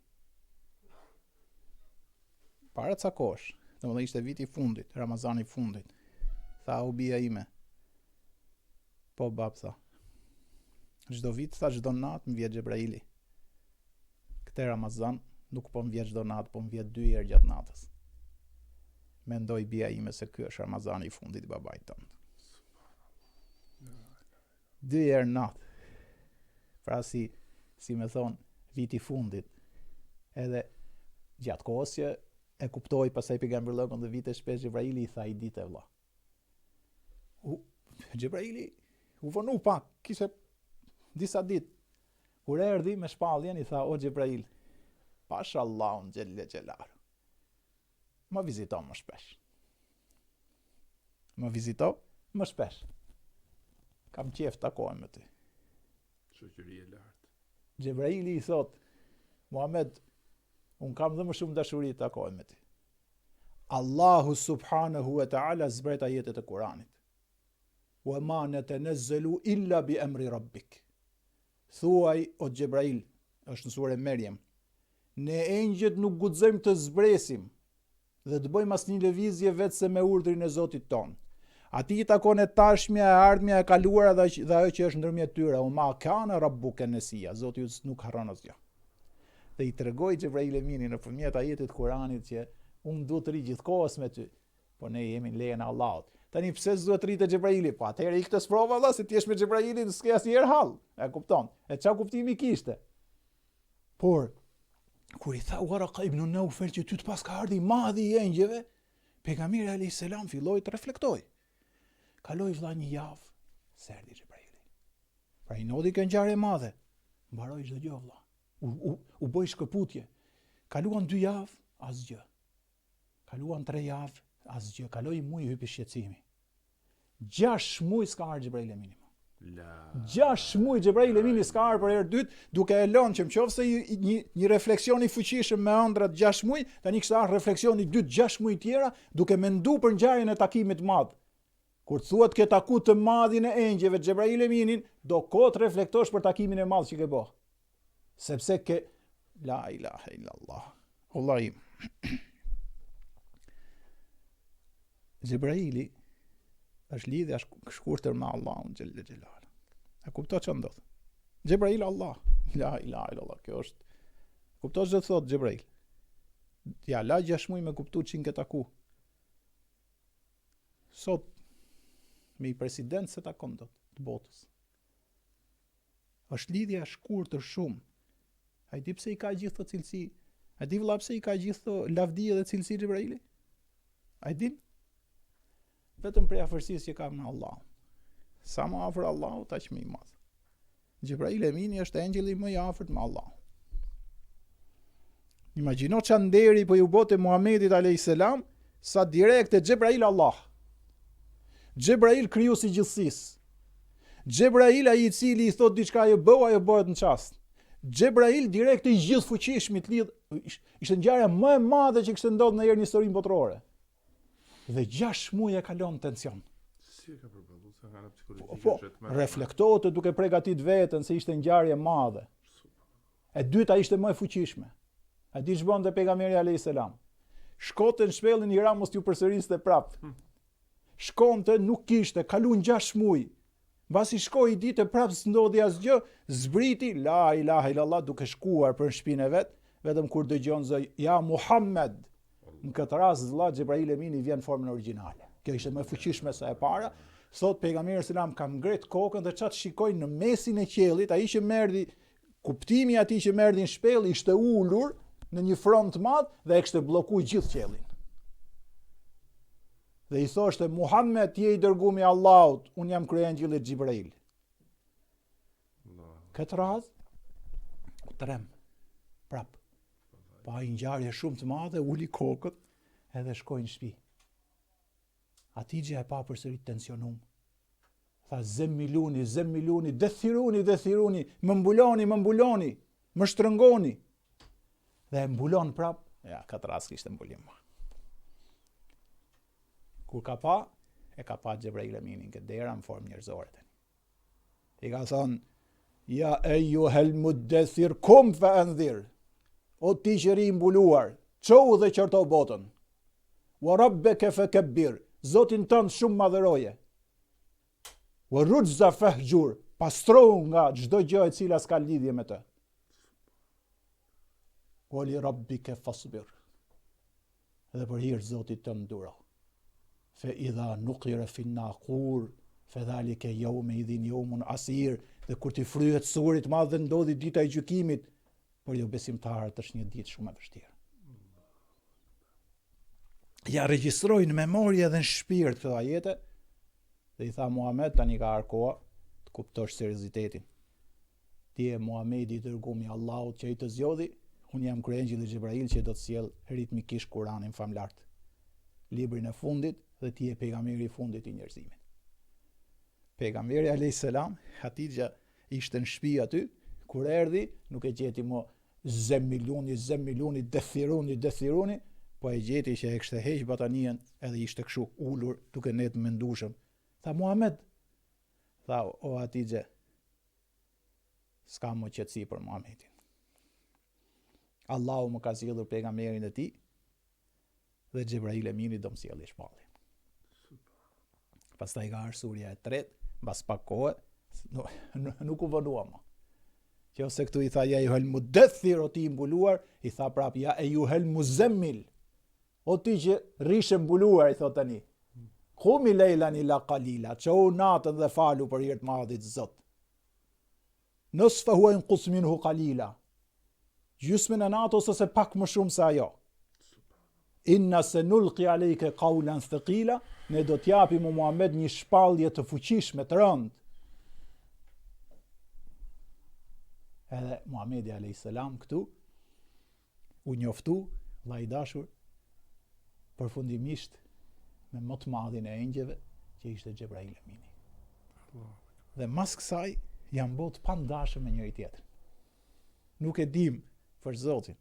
Para ca kosh, domethënë ishte viti i fundit, Ramazani i fundit. Tha u bia ime. Po bab tha. Çdo vit tha çdo natë më vjet Xhebraili. Këtë Ramazan nuk po më vjet çdo natë, po më vjet 2 herë gjatë natës. Mendoj bia ime se ky është Ramazani i fundit i babait tënd. 2 herë natë. Pra si me thon, viti i fundit. Edhe gjatë kohës që e kuptoi pastaj pejgamberllokun dhe vite shpesh Xhebraili i tha i ditë vëlla. Xhebraili u vonu pak, kishte disa ditë. Kur erdhi me shpalljen i tha o Xhebrail, Pashallahun xhelle xhelalu. Më vizito më shpesh. Më vizito më shpesh. Kam qef takohem me ty. Shoqëri e lartë. Xhebraili i thot, Muhammed, un kam dhe më shumë dashuri të takohem me ty. Allahu subhanahu wa ta'ala zbret ajetet e Kuranit. Wa ma natanazzalu illa bi amri rabbik. Thuaj o Xhebrail, është në surën Maryam, ne engjëjt nuk guxojmë të zbresim dhe të bëjmë asnjë lëvizje vetëse me urdhrin e Zotit ton. Ati i takon e tashmja, e ardhmja, e kaluara dhe ajo që është ndërmjet tyre. O ma kana rabbuka nesia, Zoti nuk harron asgjë. Dhe i tregoi Xhebrail Emini nëpërmjet ajetit Kuranit që unë duhet të ri gjithkohës me ty, po ne jemi në lejen e Allahut. Tani pse s'duhet të rritë Xhebraili? Po atëherë ikte sprova valla se ti je me Xhebrailin, s'ke asnjëherë hall. E kupton? E çfarë kuptimi kishte? Por kur i tha Waraka ibn Naufel që ty të pas ka ardhi madhi i engjëve, pejgamberi alayhis salam filloi të reflektoj. Kaloi vëlla një javë, se erdhi Xhebraili. Pra i nodi kjo ngjarje e madhe. Mbaroi çdo gjë vëlla. U boi shkëputje. Kaluan 2 javë, asgjë. Kaluan 3 javë, asgjë. Kaloi muaj hypi shqetësimi. 6 muaj s'ka ardhur Xhebraili Emini. 6 muaj Xhebrail Emini s'ka ardhur për herë dytë, duke e lënë që nëse një refleksion i fuqishëm me ëndrat 6 muaj, tani kishte ardhur refleksioni i dytë 6 muaj tjera, duke menduar për ngjarjen e takimit të madh. Kur thuhet ke taku të madhin e engjëve Xhebrail Eminin, do kot reflektosh për takimin e madh që ke bë. Sepse ke la ilaha illallah. Wallahi. Xhebraili është lidhja shkurtër me Allahun xhelle xhelal. E kupton çfarë ndodh? Xhebrail Allah, la ilaha illallah, kjo është. Kupton çfarë thot Xhebrail? Ja la 6 muaj me kuptu çin ke taku. Sot me i president se takon dot të botës. Është lidhja shkurtër shumë. Ai di pse i ka gjithë këto cilësi? Ai di vëlla pse i ka gjithë këto lavdi dhe cilësi Xhebraili? Ai di? Vetëm prej afërsisë që ka me Allah. Sa më afër Allahut, aq më i madh. Gjibrail Emini është engjëlli më i afërt me Allah. Imagjino çan nderi po ju bote Muhamedit alayhis salam, sa direkt e Gjibrail Allah. Gjibrail krijuesi i gjithësisë. Gjibrail ai i cili i thot diçka ajo bëhet në çast. Gjibrail direkt i gjithfuqishmit lidh, ishte ngjarja më e madhe që kishte ndodhur ndonjëherë në historinë botërore. Dhe 6 muaj e kalon tension. Si e ka përballuar sa nga psikologjia reflektohet duke përgatit veten se ishte ngjarje e madhe. E dyta ishte më e fuqishme. A di ç'bonte pejgamberi alayhis salam? Shkonte në shpellin Hira mos t'ju përsëriste prap. Shkonte, nuk kishte, kalun 6 muaj. Mbasi shkoi ditë prap s'ndodhi asgjë, zbriti la ilaha illallah duke shkuar për shtëpinë e vet, vetëm kur dëgjon zë ja Muhammed. Në këtë rast vëlla Gjibrail Emini vjen në formën origjinale. Kjo ishte më fuqishme se e para. Thot pejgamberi selam ka ngret kokën dhe çat shikoi në mesin e qiellit, ai që merdi kuptimi i atij që merdi në shpellë ishte ulur në një front të madh dhe e kishte bllokuar gjithë qiellin. Dhe i thoshte Muhammed je i dërguar i Allahut, un jam kryengjëlli Gjibrail. Këtë rast u trem prap. Pa i ngjarje shumë të madhe, uli kokët edhe shkoi në shtëpi. Atijë e pa përsëri tensionum. Tha zemmiluni, dethiruni, më mbuloni, më shtrëngoni. Dhe e mbulon prap, ja, këtë rast kishte mbulim. Kur ka pa Gjibrail Eminin këtë dera në formë njerëzore. I ka thonë, ja eyyuhel muddathir kum fa anzir. O ti që ri mbuluar, çau dhe qorto botën. Wa rabbaka fakabbir, Zotin tënd shumë madhëroje. Wa rujza fahjur, pastro nga çdo gjë e cila s'ka lidhje me të. Wa li rabbika fasbir. Dhe për hir Zotit tënd duro. Fe idha nuqira fi naqur, fe dhalike yawma idhin yawmun asir, dhe kur ti fryhet suri të madh dhe ndodhi dita e gjykimit, por jo besimtarët është një ditë shumë e vështirë. Ja regjistroi në memorie dhe në shpirt këtë ajete, dhe i tha Muhammed tani ka arkoa të kuptosh seriozitetin. Ti e Muhamedi i dërguar i Allahut që ai të zgjodhi, unë jam kryengjëlli Gjibrail që do të sjell ritmikisht Kur'anin famlart. Librin e fundit dhe ti e pejgamberi i fundit i njerëzimit. Pejgamberi alayhis salam, Hatixha ishte në shtëpi aty, kur erdhi, nuk e gjeti më zemmiluni, dethiruni, po e gjeti që e kishte heq batanien edhe ishte kështu ulur duke net mendueshëm. Tha Muhammed, tha o Hatixha, s'ka më qetësi për Muhamedin. Allahu më ka sjellur pejgamberin e tij dhe Gjibrail Emini do më sjellë shpallin. Pastaj ka ardhur surja e tretë, mbas pak kohë, nuk u vonua më. Që ose këtu i tha ja eyyuhel muddathir, o ti i mbuluar, i tha prap ja eyyuhel muzammil, o ti që rishe mbuluar, i thot tani. Qumi lejlan ila qalila, çau natën dhe falu për hir të madhit Zot. Nisfahu inqus minhu qalila. Gjysmën e natës ose pak më shumë se ajo. Inna sanulqi alayka qawlan thaqila, ne do t'japim Muhammed një shpallje të fuqishme të rëndë. Edhe Muhamedi alayhis salam këtu u njoftu, vllai i dashur, përfundimisht me më të madhin e engjëve që ishte Gjibrail Emini. Dhe mas kësaj janë bot pandashëm me njëri tjetrin. Nuk e dim për Zotin.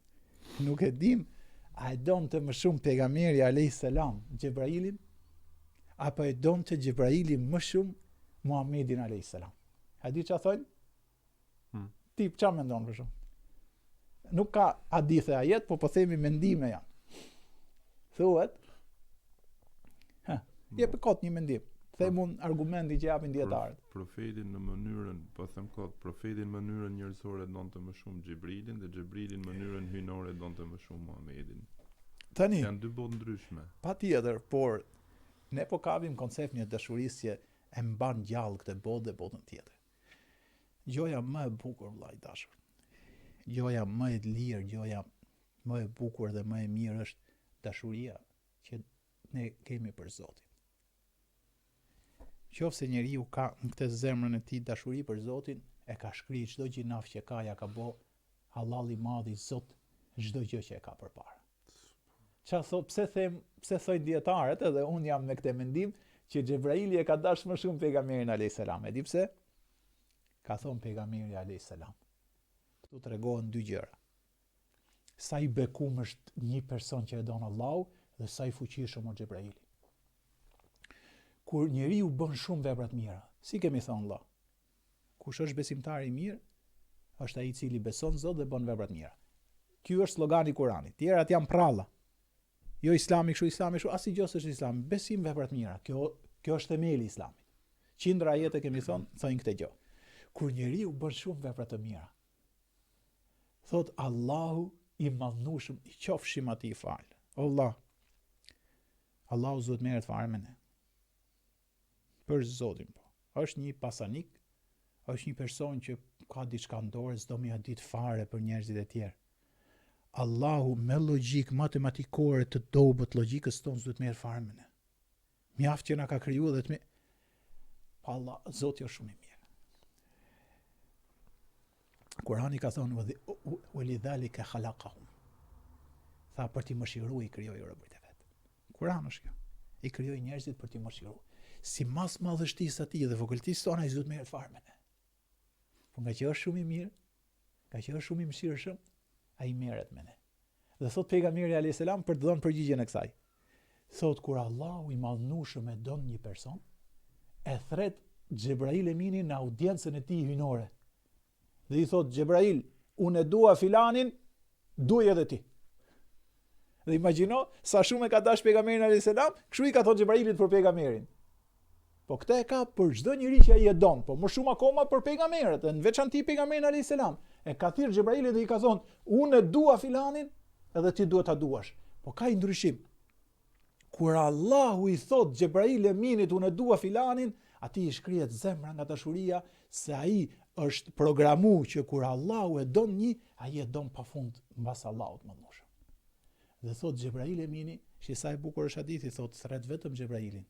Nuk e dim a e donte më shumë pejgamberi alayhis salam Gjibrailin apo e donte Gjibraili më shumë Muhamedin alayhis salam. A di çfarë thonë? Ti çfarë mendon për shumë? Nuk ka hadithe ajet, po themi mendime janë. Thuhet, jep kot një mendim. Themun argumenti që japin dietarët. Profetin në mënyrën, po them kot, profetin në mënyrën njerëzore donte më shumë Gjibrilin dhe Gjibrilin në mënyrën hyjnore donte më shumë Muhamedin. Tani janë dy botë ndryshme. Patjetër, por ne po kapim koncept një dashurisë që e mban gjallë këtë botë dhe botën tjetër. Gjoja më e bukur, vllai i dashur. Gjoja më e lirë, gjoja më e bukur dhe më e mirë është dashuria që ne kemi për Zotin. qofse njeriu ka në këtë zemrën e tij dashuri për Zotin, e ka shkruar çdo gjinaf që ka, ja ka bë halal i madh i Zot çdo gjë që e ka përpara. Çfarë thot, pse thojnë dietarët, edhe un jam me këtë mendim që Xhebraili e ka dashur më shumë pejgamberin alayhis salam. E di pse? Ka thonë pejgamberi alayhis salam. Këtu tregohen dy gjëra. Sa i bekum është një person që e don Allahu dhe sa i fuqishëm është Xhebraili. Kur njeriu bën shumë vepra të mira, si kemi thënë Allah, kush është besimtar i mirë, është ai i cili beson Zot dhe bën vepra të mira. Ky është slogani i Kuranit. Tjerat janë pralla. Jo Islami kështu, asnjë është Islami, besim, vepra të mira. Kjo është themeli i Islamit. Qindra ajete kemi thonë këtë gjë. Kur njeriu bën shumë vepra të mira, thot Allahu i madhnueshëm, i qofshim atij fal. Allahu zot merret fare me ne. Për Zotin po. Është një pasanik, është një person që ka diçka në dorë, s'do më ia ditë fare për njerëzit e tjerë. Allahu me logjik matematikore të dobët logjikës tonë s'do të merr fare me ne. Mjaft që na ka krijuar dhe të pa Allah, Zoti është shumë i mirë. Kurani ka thonë walidhalika khalaqahum. Tha për t'i mëshiruar i krijoi robërit e vet. Kurani është kjo. I krijoi njerëzit për t'i mëshiruar. Si mas madhështisë atij dhe vogëltisë tona i zot merret fare me ne. Po nga që është shumë i mirë, nga që është shumë i mëshirshëm, ai merret me ne. Dhe thot pejgamberi alayhis salam për të dhënë përgjigjen e kësaj. Thot kur Allahu i madhnueshëm e don një person, e thret Xhebrail Eminin në audiencën e tij hyjnore. Dhe i thot Xhebrail, unë e dua filanin, duaj edhe ti. Dhe imagjino sa shumë e ka dash pejgamberin alayhis salam, kështu i ka thot Xhebrailit për pejgamberin. Po këtë e ka për çdo njeri që ai e don, po më shumë akoma për pejgamberët, në veçantë pejgamberin alayhis salam. E ka thirr Xhebrailit dhe i ka thonë, unë e dua filanin, edhe ti duhet ta duash. Po ka i ndryshim. Kur Allahu i thot Xhebrail Eminit, unë e dua filanin, atij i shkrihet zemra nga dashuria, se ai është programu që kur Allahu e don një, ai e don pafund mbas Allahut mëndosha. Dhe thot Xhebrail Emini, që sa e bukur është hadithi, thot thret vetëm Xhebrailin.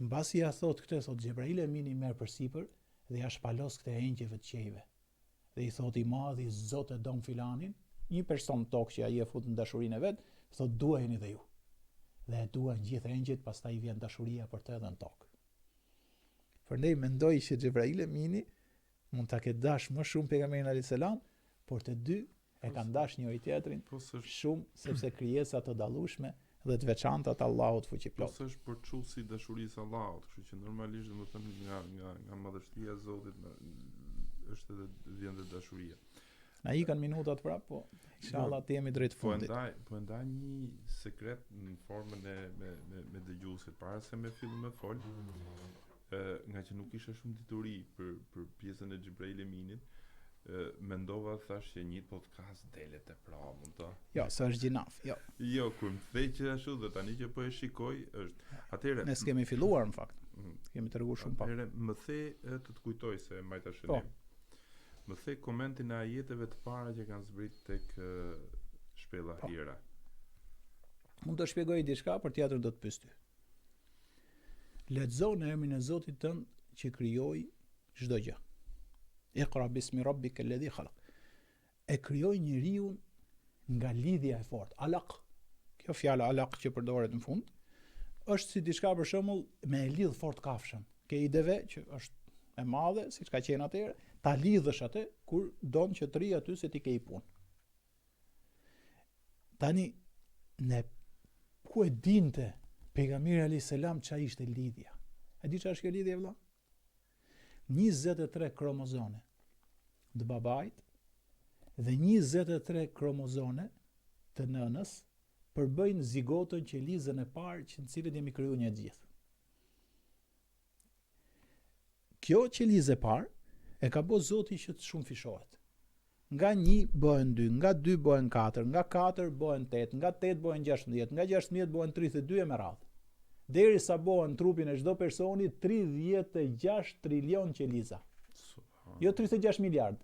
Mbasi ja thot këtë, thot Xhebrail Emini merr përsipër dhe ja shpalos këtë engjëve të qejve. Dhe i thot i madhi Zot e don filanin, një person tokë që ai e fut në dashurinë e vet, thot duajeni dhe ju. Dhe e duan gjithë engjëjt, pastaj vjen dashuria për të edhe në tokë. Prandaj mendoj që Xhebrail Emini mund ta ketë dash më shumë pejgamberin alayhis salam, por të dy e kanë dash njëri tjetrin shumë, sepse krijesa të dallueshme dhe të veçanta të Allahut fuqiplot. Po s'është për çullsi dashurisë Allahut, kështu që normalisht domethënë nga madhështia e Zotit është edhe vjen dhe dashuria. Na ikën minutat prap, po inshallah të jemi drejt fundit. Po ndaj një sekret në formën e me dëgjuesit para se me fillim me fol. Nga që nuk isha shumë dituri për pjesën e Xhebrail Eminit, mendova thash që një podcast delet e pra mund ta. Jo, s'është gjinaf, jo. Jo, kur më thej që ashtu dhe tani që po e shikoj është. Atëherë ne s'kemi filluar në fakt. Kemi treguar shumë pak. Atëherë më the të kujtoj se mbajta shënim. Më the komentin e ajeteve të para që kanë zbrit tek shpella Hira. Mund të shpjegoj diçka, për tjetër do të pyes ty. Lexo në emrin e Zotit tënd që krijoi çdo gjë. Iqra bismi rabbika alladhi khalaq. E krijoi njeriu nga lidhja e fortë. Alaq. Kjo fjala alaq që përdoret në fund është si diçka për shembull me e lidh fort kafshën. Ke ideve që është e madhe, siç ka qenë atëherë, ta lidhësh atë kur don që të rri aty se ti ke i punë. Tani ne ku e dinte pejgamberi alayhis salam ç'a ishte lidhja? E di ç'a është kjo lidhje vëlla? 23 kromozone të babait dhe 23 kromozone të nënës përbëjnë zigotën që lizën e parë që në cilët jemi krijuar një gjithë. Kjo që lizë e parë e ka bërë Zoti që të shumë fishohet. Nga 1 bëhen 2, nga 2 bëhen 4, nga 4 bëhen 8, nga 8 bëhen 16, nga 16 bëhen 32 e me radhë. Derisa bëhen trupin e çdo personi 36 trilion qeliza. Jo 36 miliard.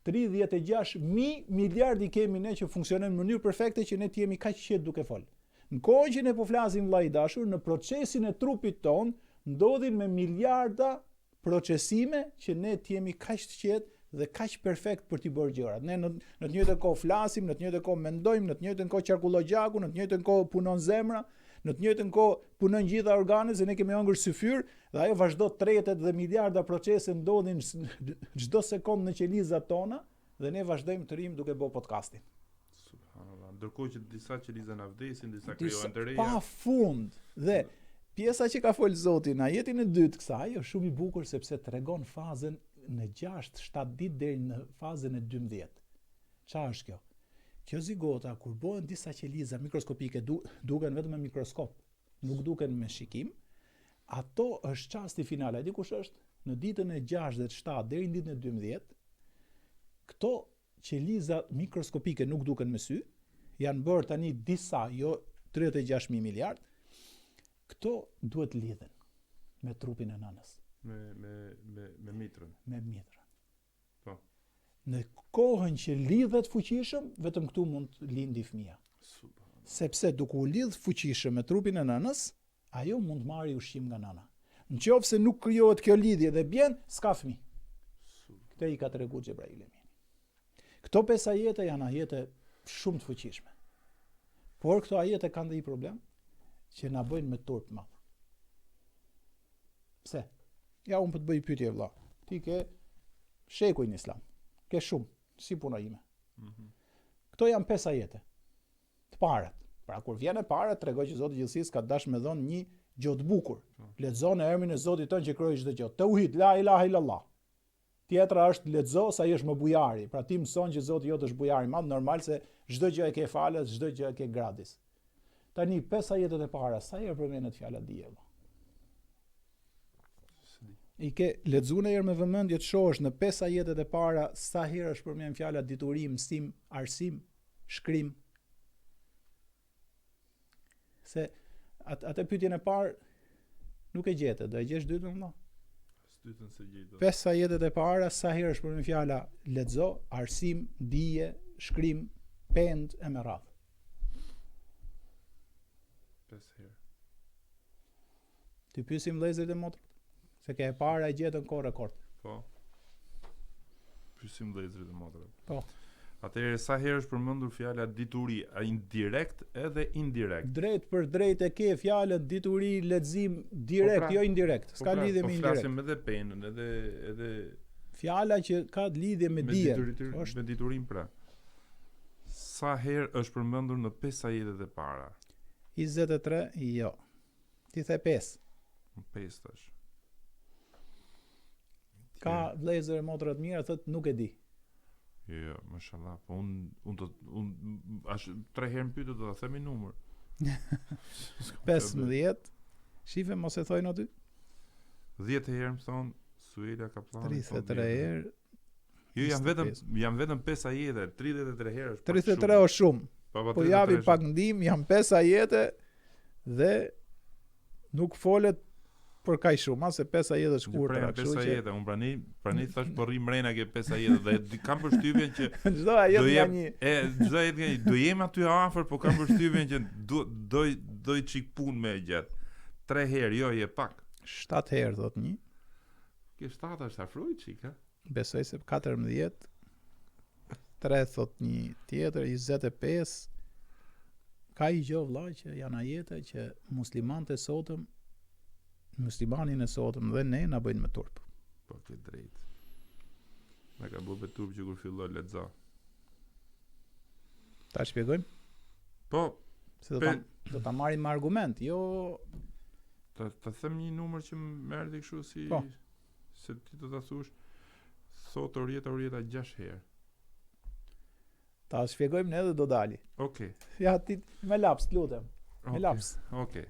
36.000 miliardi kemi ne që funksionojnë në mënyrë perfekte që ne të jemi kaq qetë duke fol. Në kohën që ne po flasim vllai dashur, në procesin e trupit ton ndodhin me miliarda procesime që ne t'jemi kaq të qetë dhe kaq perfekt për t'i bërë gjërat. Ne në të njëjtën kohë flasim, në të njëjtën kohë mendojmë, në të njëjtën kohë qarkullon gjaku, në të njëjtën kohë punon zemra, në të njëjtën kohë punojnë gjitha organet, se ne kemi hëngur syfyr dhe ajo vazhdo tretet dhe miliarda procese ndodhin çdo sekond në qelizat tona dhe ne vazhdojmë të rrim duke bërë podcastin. Subhanallahu. Ndërkohë që disa qeliza na vdesin, disa krijojnë të reja. Pa fund. Dhe pjesa që ka folë Zoti në ajetin e dytë kësaj është shumë i bukur sepse tregon fazën në 6-7 ditë deri në fazën e 12. Çfarë është kjo? Kjo zigota kur bëhen disa qeliza mikroskopike duken vetëm me mikroskop, nuk duken me shikim. Ato është çasti final. A di kush është? Në ditën e 6 dhe 7 deri në ditën e 12, këto qeliza mikroskopike nuk duken me sy, janë bërë tani disa, jo 36.000 miliard. Këto duhet lidhen me trupin e nënës. Me mitrën. Me mitrën. Po. Në kohën që lidhet fuqishëm, vetëm këtu mund të lindi fëmia. Sepse duke u lidh fuqishëm me trupin e nënës, ajo mund të marrë ushqim nga nëna. Nëse nuk krijohet kjo lidhje dhe bjen, s'ka fëmijë. Këtë i ka treguar Xhebraili. Këto 5 ajete janë ajete shumë të fuqishme. Por këto ajete kanë dhe i problem që na bëjnë me turp madh. Pse? Ja, unë po të bëj pyetje vëlla. Ti ke shekuj në Islam. Ke shumë, si puna ime. Këto janë 5 ajete. Të parat. Pra kur vjen e para tregoj që Zoti i Gjithësisë ka dashur me dhon një gjë të bukur. Lexon emrin e Zotit tonë që krijoi çdo gjë. Tauhid, la ilaha illallah. Tjetra është lexo sa i është më bujari. Pra ti mëson që Zoti jot është bujari i madh, normal se çdo gjë e ke falas, çdo gjë e ke gradis. Tani 5 ajetet e para, sa herë përmendet fjala dije? I ke lexuar një herë me vëmendje të shohësh në 5 ajetet e para sa herë është përmend fjala dituri, mësim, arsim, shkrim. Se atë pyetjen e parë nuk e gjetë, do e gjesh dytën më? Dytën se gjej. 5 ajetet e para sa herë është përmend fjala lexo, arsim, dije, shkrim, pend e me radhë. 5 herë. Ti pyesim vëllezërit e motrët, se ke e para e gjetën kohë rekord. Po. Pyesim vëllezërit e motrët. Po. Atëherë sa herë është përmendur fjala dituri, a indirekt edhe indirekt? Drejt për drejt e ke fjalën dituri, lexim direkt, jo indirekt. S'ka lidhje me indirekt. Po flasim edhe penën, edhe fjala që ka lidhje me dijen. Me diturin pra. Sa herë është përmendur në 5 ajetet e para? 23, jo. Ti the 5. 5 tash. Ka vëllezër e motra të mira thotë nuk e di. Jo, mashallah, po unë ashtë 3 herë më pyet do ta themi numër. 15. Shife mos e thojnë aty. 10 herë më thon Suela Kaplani. 33 herë. Jo, janë vetëm 5 ajete, 33 herë është. 33 është shumë. Po javi pak ndim, janë 5 ajete dhe nuk folet për kaq shumë, as se 5 ajete të shkurtra, kështu që 5 ajete, unë prani thash po rri mrena ke 5 ajete dhe kam përshtypjen që çdo ajet nga një. Çdo ajet nga një, do jem aty afër, po kam përshtypjen që do çik punë me gjatë. 3 herë, jo, je pak. 7 herë thot një. Ke 7 është afroj çik, ha? Besoj se 14. 3 thot një tjetër, 25. Ka i gjë vëlla që janë ajete që muslimanin e sotëm dhe ne na bëjnë me turp. Po ke drejt. Na ka bërë me turp që kur filloi lexo. Ta shpjegojmë? Po, se do ta marrim me argument, jo ta them një numër që më erdhi kështu si po. Se ti do ta thush sot orieta 6 herë. Ta shpjegojmë ne dhe do dali. Okej. Ja ti me laps, lutem. Me laps. Okej.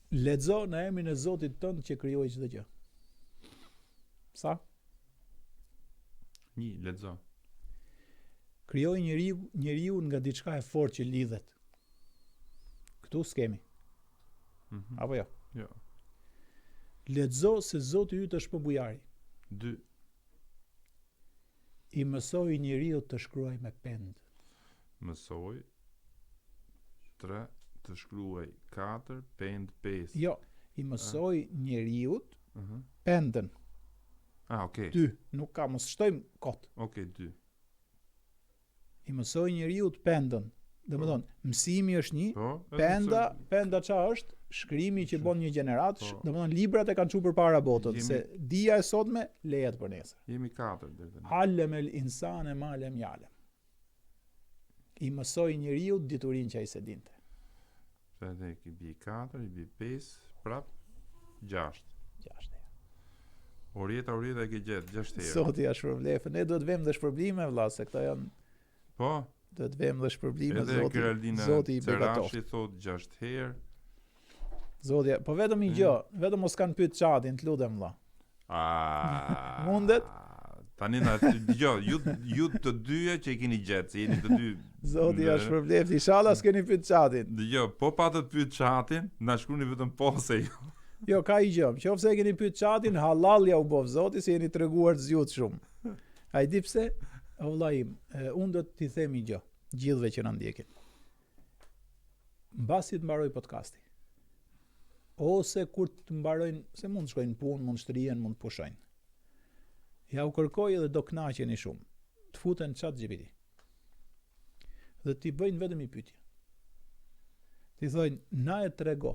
Lexo në emrin e Zotit tënd që krijoi çdo gjë. Sa? Një, lexo. Krijoi njeriu nga diçka e fortë që lidhet. Ktu skemi. Apo jo? Jo. Lexo se Zoti yt është përbujari. 2. I mësoi njeriu të shkruaj me pend. Mësoi. 3. Të shkruaj 4, pend 5. Jo, I mësoj njeriut pendën. Okay. 2, nuk ka, mos shtojmë kot. Okay, 2. I mësoj njeriut pendën. Domethënë, mësimi është një, Po, penda ç'a është? Shkrimi që bën një gjenerat, domethënë librat e kanë çuar përpara botën, se dia e sotme lehet për nesër. Jemi 4 deri tani. Allemel insane ma lem ya'lem. I mësoj njeriu diturinë që ai se dinte. Sa dhe i bi 4, i bi 5, prap 6. 6. Orieta e ke gjetë 6 herë. Zoti ja shpërblef. Ne duhet vëmë dhe shpërblime vëlla, se këto janë. Po. Duhet vëmë dhe shpërblime Zoti i begatoft. Zoti thot 6 herë. Zoti, po vetëm i gjë, vetëm mos kanë pyet çatin, të lutem vëlla. Mundet? Tani na dëgjoj, ju të dyja që i keni gjetë, se jeni të dy. Zoti ja shpërbleft, inshallah s'keni pyet çatin. Dëgjoj, po patët pyet çatin, na shkruani vetëm po se jo. Jo, ka i gjë. Nëse e keni pyet çatin, halal ja u bov Zoti, se jeni treguar të zgjut shumë. Ai di pse? O vëlla im, unë do t'i them një gjë, gjithëve që na ndjekin. Mbasi të mbaroj podcasti, ose kur të mbarojnë, se mund të shkojnë punë, mund të shtrihen, mund të pushojnë. Ja u kërkoj edhe do kënaqeni shumë. Të futen ChatGPT. Dhe t'i bëjnë vetëm një pyetje. Ti thojnë, na e trego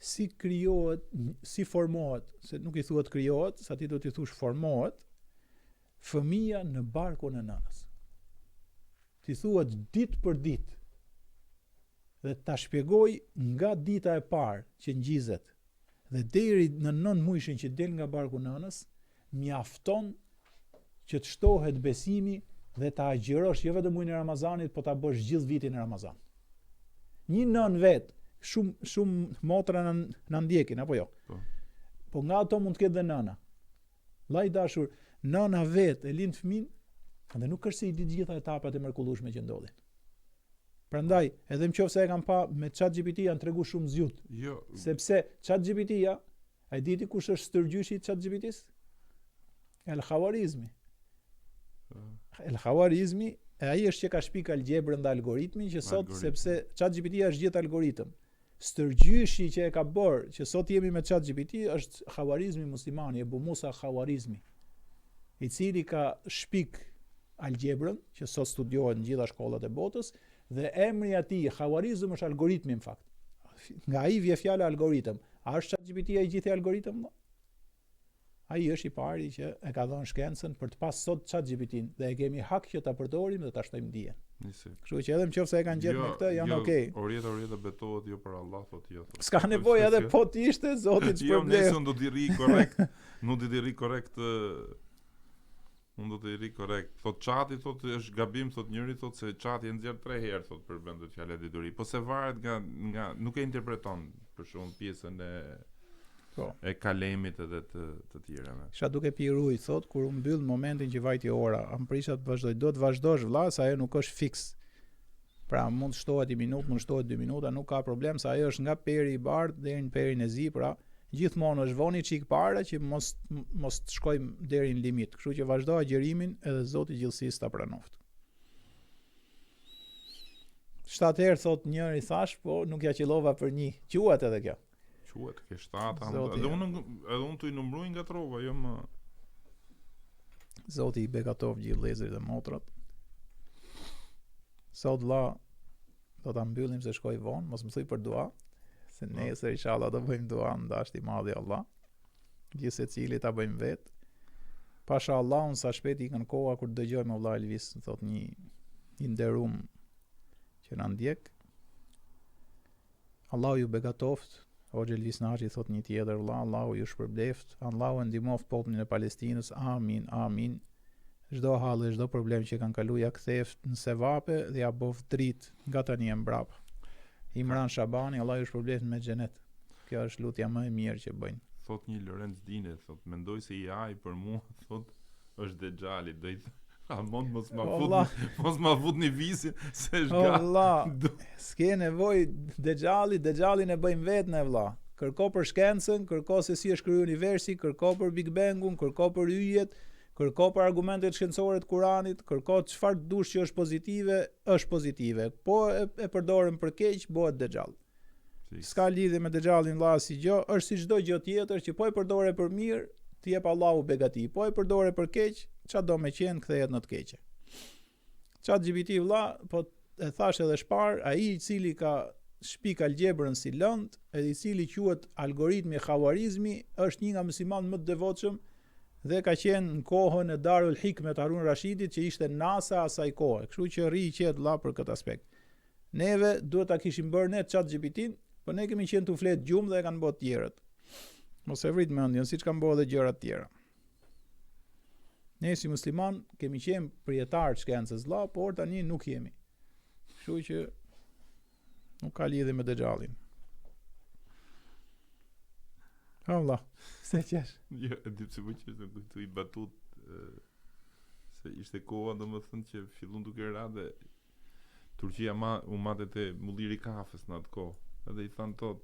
si krijohet, si formohet, se nuk i thuhet krijohet, sa ti do t'i thush formohet, fëmia në barkun e nënës. Ti thuhet ditë për ditë. Dhe ta shpjegoj nga dita e parë që ngjizet dhe deri në 9 muajshin që del nga barku i nënës, mjafton që të shtohet besimi dhe ta agjërosh jo vetëm muajin e Ramazanit, po ta bësh gjithë vitin e Ramazan. Një nën vet, shumë motra na ndjekin apo jo? Po nga ato mund të ketë dhe nëna. Vllai dashur, nëna vet e lind fëmin, dhe nuk është se i di të gjitha etapat e mrekullueshme që ndodhin. Prandaj, edhe nëse e kam pa me ChatGPT janë tregu shumë zgjut. Jo. Sepse ChatGPT-ja, ai diti kush është stërgjyshi i ChatGPT-s? El-Khawarizmi. El-Khawarizmi, ai është që ka shpik algebrën dhe algoritmin, që sot sepse ChatGPT-ja është gjithë algoritëm. Stërgjyshi që e ka bërë, që sot jemi me ChatGPT, është Khawarizmi muslimani, Ebu Musa Khawarizmi, i cili ka shpik algebrën, që sot studiohet në gjitha shkollat e botës, dhe emri atij Khawarizm është algoritmi në fakt. Nga ai vjen fjala algoritëm. A është ChatGPT i gjithë algoritëm? Ai është i pari që e ka dhënë shkencën për të pas sot ChatGPT-n dhe e kemi hak që ta përdorim dhe ta shtojmë dijen. Kështu që edhe nëse e kanë gjetë me këtë janë okay. Orieta betohet jo për Allah, thotë jo. S'ka nevojë edhe po të ishte Zoti të shpërblej. Jo, do t'i rri korrekt. Nuk do t'i rri korrekt. Unë do të i ri korrekt. Thot çati, thot është gabim, thot njëri, thot se çati e nxjerr 3 herë, thot për vendet fjalë dituri. Po se varet nga nuk e interpreton për shkak pjesën e kalemit edhe të tjerave. Kisha duke pirë ujë, thot, kur u mbyll momentin që vajti ora, am prisha të vazhdoj. Do të vazhdosh vëlla, sa ajo nuk është fiks. Pra mund të shtohet 1 minutë, mund të shtohet 2 minuta, nuk ka problem, sa ajo është nga peri i bardh deri në perin e zi, pra gjithmonë është voni çik para që mos të shkojmë deri në limit. Kështu që vazhdo agjërimin edhe Zoti i gjithësisë ta pranoft. 7 herë thot njëri thash, po nuk ja qellova për 1. Quhet edhe kjo. Quhet ke 7, edhe unë tu i numroj nga trova, jo më. Zoti i begatov gjithë vëllezërit dhe motrat. Sot vëlla do ta mbyllim se shkoj vonë, mos më thuj për dua. Se nesër inshallah do bëjmë dua ndashti i madh i Allah. Gjithë secili ta bëjmë vet. Pasha Allahun sa shpejt ikën koha kur dëgjoj me vëlla Elvis, thot një nderum që na ndjek. Allahu ju begatoft. Hoxha Elvis Naçi thot një tjetër vëlla, Allahu ju shpërbleft, Allahu e ndihmoft popullin e Palestinës. Amin, amin. Çdo hall, çdo problem që kanë kaluar ja ktheft në sevape dhe ja bof drit nga tani e mbrapa. Imran Shabani, Allah ju shpërbleft me xhenet. Kjo është lutja më e mirë që bëjnë. Thot një Lorenz Dine, thot mendoj se i ai për mua, thot është Dexhali, do i mos ma fut një visi se është ga. Allah, s'ke nevojë Dexhalin e bëjmë vetë ne vëlla. Kërko për shkencën, kërko se si është krijuar universi, kërko për Big Bangun, kërko për yjet, kërko për argumentet shkencore të Kuranit, kërko çfarë dush që është pozitive. Po e përdorën për keq, bëhet Dexhall. S'ka lidhje me Dejjalin vëlla si gjë, është si çdo gjë tjetër që po e përdore për mirë, të jep Allahu begati. Po e përdore për keq, ç'a do me qenë kthehet në të keqe. ChatGPT vëlla, po e thash edhe shpar, ai i cili ka shpik algebrën si lënd, edhe i cili quhet algoritmi Khawarizmi, është një nga muslimanët më të devotshëm dhe ka qenë në kohën e Darul Hikmet Harun Rashidit, që ishte NASA asaj kohe. Kështu që rri i qetë vëlla për këtë aspekt. Neve duhet ta kishim bërë ne ChatGPT-n, po ne kemi qenë tu flet gjumë dhe e kanë bërë tjerët. Mos e vrit mendjen, siç kanë bërë edhe gjëra të tjera. Ne si musliman kemi qenë prijetar të shkencës vëlla, por tani nuk jemi. Kështu që nuk ka lidhje me Dejjalin. Allah, se qesh. Jo, e di pse po qesh, këtu i batut se ishte koha domethënë që fillon duke ra dhe Turqia u matet e mulliri kafes në atë kohë. Edhe i thanë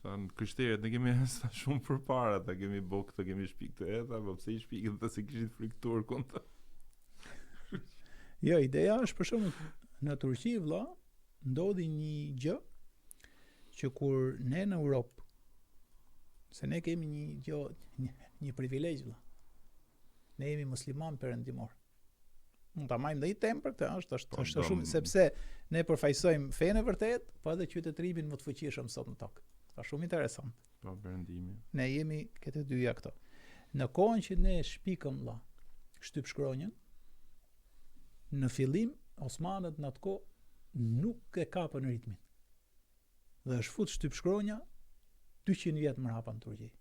thanë krishterët, ne kemi sa shumë përpara, ta kemi bë këtë, kemi shpik të eta, po pse i shpikën ta se kishin friktuar konta. Jo, ideja është për shembull në Turqi vëlla, ndodhi një gjë që kur ne në Europë, se ne kemi një privilegj vëlla. Ne jemi musliman perëndimor. Mund ta majmë dhe i temë për këtë, është shumë, sepse ne përfaqësojmë fenë e vërtet, po edhe qytetrimin më të fuqishëm sot në tokë. Është shumë interesant. Po perëndimi. Ne jemi këtë dyja këto. Në kohën që ne shpikëm vëlla, shtyp shkronjën, në fillim Osmanët në atë kohë nuk e kapën ritmin. Dhe është fut shtyp shkronja 200 vjet më rapa në Turqi.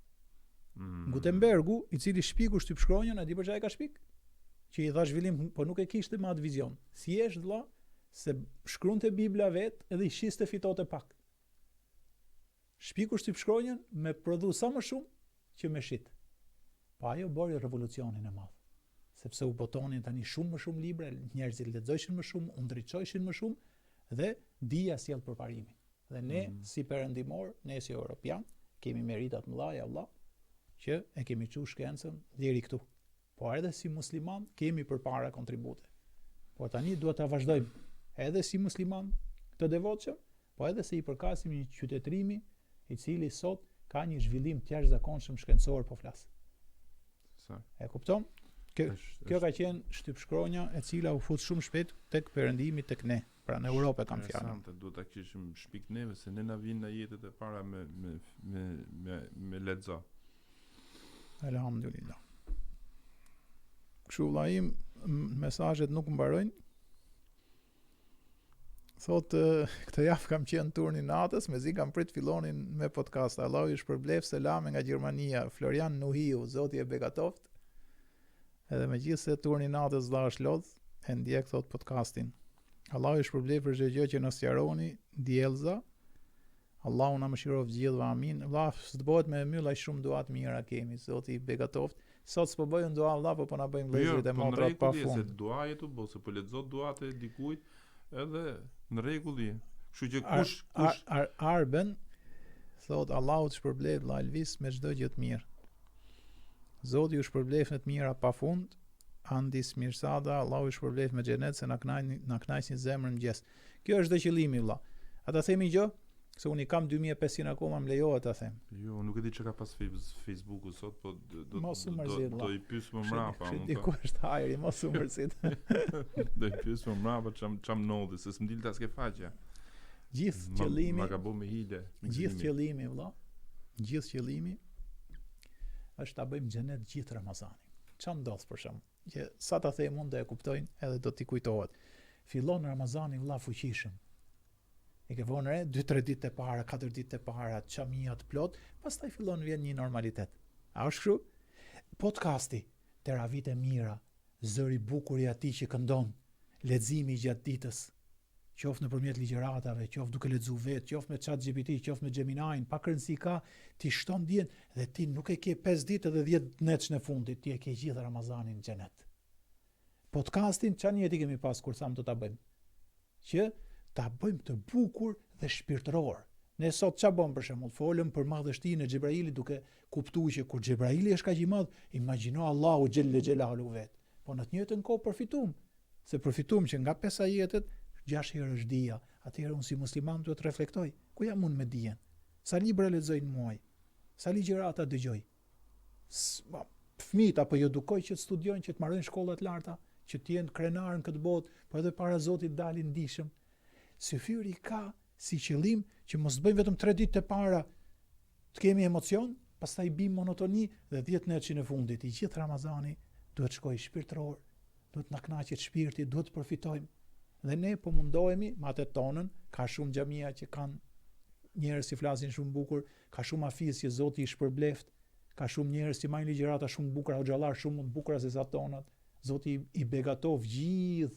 Gutenbergu, i cili shpiku shtyp shkronjën, a di për çfarë e ka shpik? Që i dha zhvillim, po nuk e kishte më atë vizion. Thjesht vëlla, se shkronte Bibla vet edhe i shiste fitote pak. Shpiku shtyp shkronjën me prodhu sa më shumë që me shit. Pa ajo bëri revolucionin e madh. Sepse u botonin tani shumë më shumë libra, njerëzit lexojshin më shumë, u ndriçojshin më shumë dhe dija sjell përparimin. Dhe ne si perëndimor, ne si europian, kemi meritat mëdha Allah që e kemi çu shkencën deri këtu. Po edhe si musliman kemi përpara kontribute. Po tani duhet ta vazhdojmë edhe si musliman të devotshëm, po edhe se i përkasim një qytetrimi i cili sot ka një zhvillim të jashtëzakonshëm shkencor, po flas. E kupton? Kjo ka qenë shtypshkronja e cila u fut shumë shpejt tek perëndimi tek ne. Pra në Europë kam fjalën. Duhet ta kishim shpik neve se ne na vinë në jetët e para me lexo. Elhamdulillah. Kështu vllaim, mesazhet nuk mbarojnë. Thotë, këtë javë kam qenë turni natës, mezi kam prit fillonin me podcast. Allahu i shpërblef, selame nga Gjermania, Florian Nuhiu, zoti e begatoft. Edhe megjithëse turni natës vëlla është lodh, e ndjek thot podcastin. Allahu i shpërblef për çdo gjë që na sqaroni, diellza. Allahu na mëshiroft gjithë, amin. Vëlla, s'dëbohet me myll aq shumë dua të mira kemi, zoti i begatoft. Sot s'po bëjmë dua Allah, po na bëjmë vëllezërit e motra pa fund. Se duaje tu bo, se po lexo duat e dikujt edhe në rregull je. Kështu që kush Arben thot Allahu të shpërblef vëlla Elvis me çdo gjë të mirë. Zoti ju shpërblef në të mira pafund. Andis Mirsada, Allahu ju shpërblef me xhenet se na kënaqësin zemrën mëngjes. Kjo është dhe qëllimi vëlla. Ata themi gjë, se unë i kam 2500 akoma, më lejohet ta them. Jo, nuk e di çka ka pas Facebooku sot, po do i pyes më mbrapa. Diku është hajri, mos u mërzit. Do i pyes më mbrapa çam ndodhi, se s'mdil ta ske faqja. Gjithë qëllimi, ma ka bë me hile. Gjithë qëllimi vëlla, gjithë qëllimi është ta bëjmë xhenet gjithë Ramazanin. Çfarë ndodh për shemb? Që sa ta them mund të e kuptojnë edhe do t'i kujtohet. Fillon Ramazani vëlla fuqishëm. E ke vonë 2-3 ditë e para, 4 ditë e para, çamia të plot, pastaj fillon vjen një normalitet. A është kështu? Podcasti, teravit e mira, zëri bukur i atij që këndon, leximi gjatë ditës, qoftë nëpërmjet ligjëratave, qoftë duke lexuar vetë, qoftë me ChatGPT, qoftë me Gemini, pa rëndësi ka, ti shton dijen dhe ti nuk e ke 5 ditë dhe 10 netsh në fundit, ti e ke gjithë Ramazanin në xhenet. Podcastin çani jeti kemi pas kur sa më do ta bëjmë? Që ta bëjmë të bukur dhe shpirtëror. Ne sot ç'a bëm për shembull, folëm për madhështinë e Xhebrailit duke kuptuar që kur Xhebraili është kaq i madh, imagjino Allahu xhelle xhelalu vet. Po në të njëjtën kohë përfitum, se përfitum që nga 5 ajetet 6 herë është dia, atëherë unë si musliman duhet të reflektoj, ku jam unë me dijen? Sa libra lexoj në muaj? Sa ligjërata dëgjoj? Fëmijët apo ju edukoj që të studiojnë, që të marrojnë shkolla të larta, që të jenë krenar në këtë botë, po edhe para Zotit dalin ndihshëm. Syfyri ka si qëllim që mos bëjmë vetëm 3 ditë të para të kemi emocion, pastaj bim monotoni dhe 10 netësh në fundit. I gjithë Ramazani duhet shkoj shpirtëror, duhet na kënaqet shpirti, duhet të përfitojmë. Dhe ne po mundohemi me atë tonën, ka shumë xhamia që kanë njerëz që flasin shumë bukur, ka shumë hafiz që Zoti i shpërbleft, ka shumë njerëz që marrin ligjërata shumë bukura, hoxhallar shumë të bukura se sa tonat. Zoti i begatov gjithë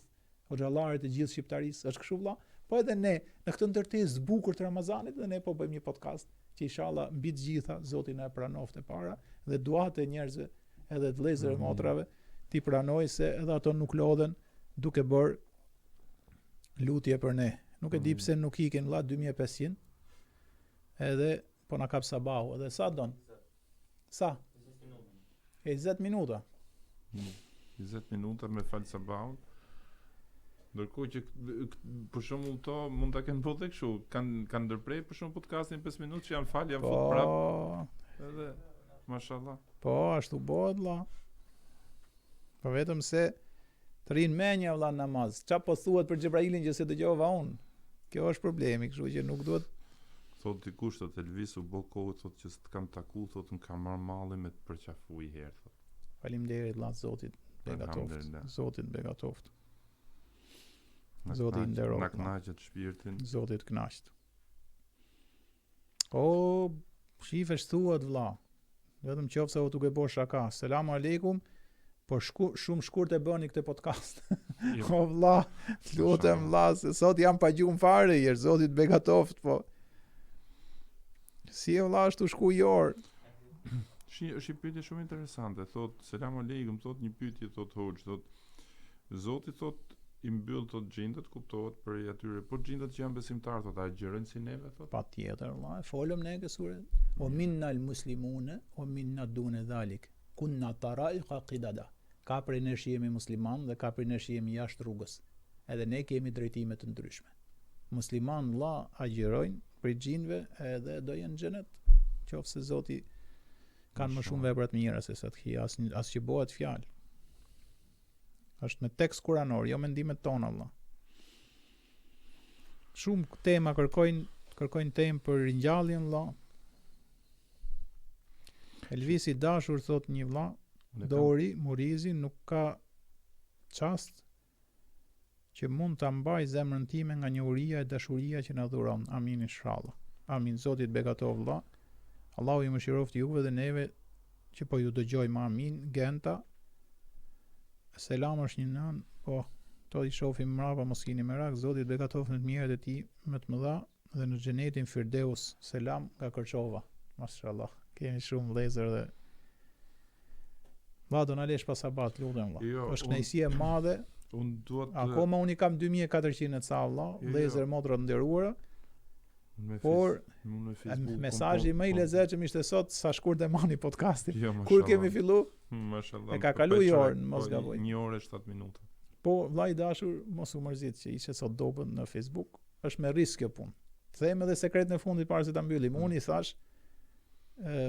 hoxhallarët e gjithë shqiptarisë. Është kështu vëlla? Po edhe ne në këtë ndërtesë të bukur të Ramazanit dhe ne po bëjmë një podcast që inshallah mbi të gjitha Zoti na e pranoft e para dhe duat e njerëzve edhe të vëllezërve motrave ti pranoj se edhe ato nuk lodhen duke bërë lutje për ne. Nuk e di pse nuk ikin vëlla 2500. Edhe po na kap sabahu, edhe sa don? Sa? 20 minuta. 20 minuta me fal sabahun. Ndërkohë që për shembull to mund ta kenë bëu tek kështu, kanë ndërprej për shembull podcastin 5 minutë që janë fal, janë fut prap. Edhe mashallah. Po, ashtu bëhet vëlla. Po vetëm se të rinë menja vëlla namaz. Çfarë po thuhet për Xhebrailin që se dëgjova unë? Kjo është problemi, kështu që nuk duhet. Thot dikush të Elvis u bë kohë, thot që s'të kam taku, thot në kam marrë malli me të përqafu i herë, thot. Faleminderit vëlla, Zotit begatoft. Zotit begatoft. Zoti nderoft. Na kënaqet shpirtin. Zoti të kënaqet. O, shifesh thuat vëlla. Vetëm qofse u duke bërë shaka. Selam aleikum. Po shumë shkurt e bëni këtë podcast. O vëlla, lutem vëlla, se sot jam pa gjumë fare, jer Zoti të begatoft, po. Si e vëlla ashtu shku jorë. Është një pyetje shumë interesante. Thot selam aleikum, thot një pyetje thot hoxh, thot Zoti thot i mbyll thot xhindat, kuptohet për atyre, po xhindat që janë besimtarë thot, a gjërojnë si neve thot? Patjetër vëlla, folëm ne këtë sure. O minnal muslimune, o minna dune dhalik. Kunna taraiqa qidada. Ka prej nesh jemi musliman dhe ka prej nesh jemi jashtë rrugës. Edhe ne kemi drejtime të ndryshme. Musliman vëlla agjerojnë për xhinve edhe do jenë në xhenet. Qofse Zoti kanë më shumë vepra të mira se sa të hi, as që bëhet fjalë. Është me tekst kuranor, jo mendimet tona vëlla. Shumë tema kërkojnë temë për ringjalljen vëlla. Elvisi dashur thot një vëlla, Dori Murizi nuk ka çast që mund ta mbaj zemrën time nga njohuria e dashuria që na dhuron. Amin inshallah. Amin. Zoti të begatov vëlla. Allahu i mëshiroft juve dhe neve që po ju dëgjojmë. Amin. Genta. Selam është një nën, po to i shohim mbrapa mos keni merak. Zoti të begatov në të mirat e tij më të mëdha dhe në xhenetin Firdeus. Selam nga Kërçova. Mashallah. Kemi shumë vëllezër dhe vado na lesh pas sabat, lutem vëlla. Jo, është kënaqësi e madhe. Unë duhet akoma unë kam 2400 ca vëlla, vëllezër motra të nderuara. Por mesazhi më i lezetshëm ishte sot sa shkurt e mani podcastin. Jo, kur kemi fillu? Mashallah. E ka kaluar një orë, mos gaboj. 1 orë 7 minuta. Po vëlla i dashur, mos u mërzit që ishte sot dobën në Facebook. Është me risk kjo punë. Them edhe sekret në fundit para se ta mbyllim. Unë i thash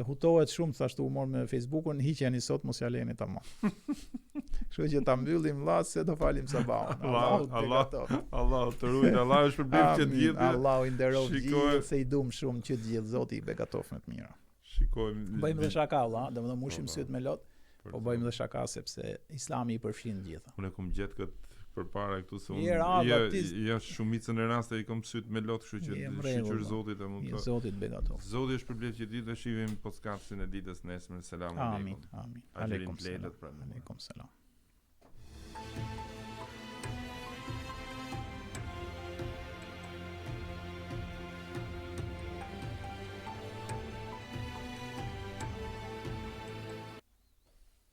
hutohet shumë thashtu humor me Facebookun, hiqeni sot mos ja leni tamam. Kështu që ta mbyllim vëlla se do falim sabahun. Allahu të ruaj, Allahu është problem që të gjithë. Allahu i nderoj gjithë se i dum shumë që të gjithë, Zoti i begatoft me të mira. Shikojmë. Bëjmë dhe shaka vëlla, domethënë mushim syt me lot, po bëjmë dhe shaka sepse Islami i përfshin gjithë. Unë kam gjetë këtë përpara këtu se unë shumicën e raste i kam syt me lot, kështu që shiqur Zotit e mund të. Zotit begatoft. Zoti është përblef që ditë dhe shihemi podcastin e ditës nesër. Selam aleikum. Amin. Aleikum selam.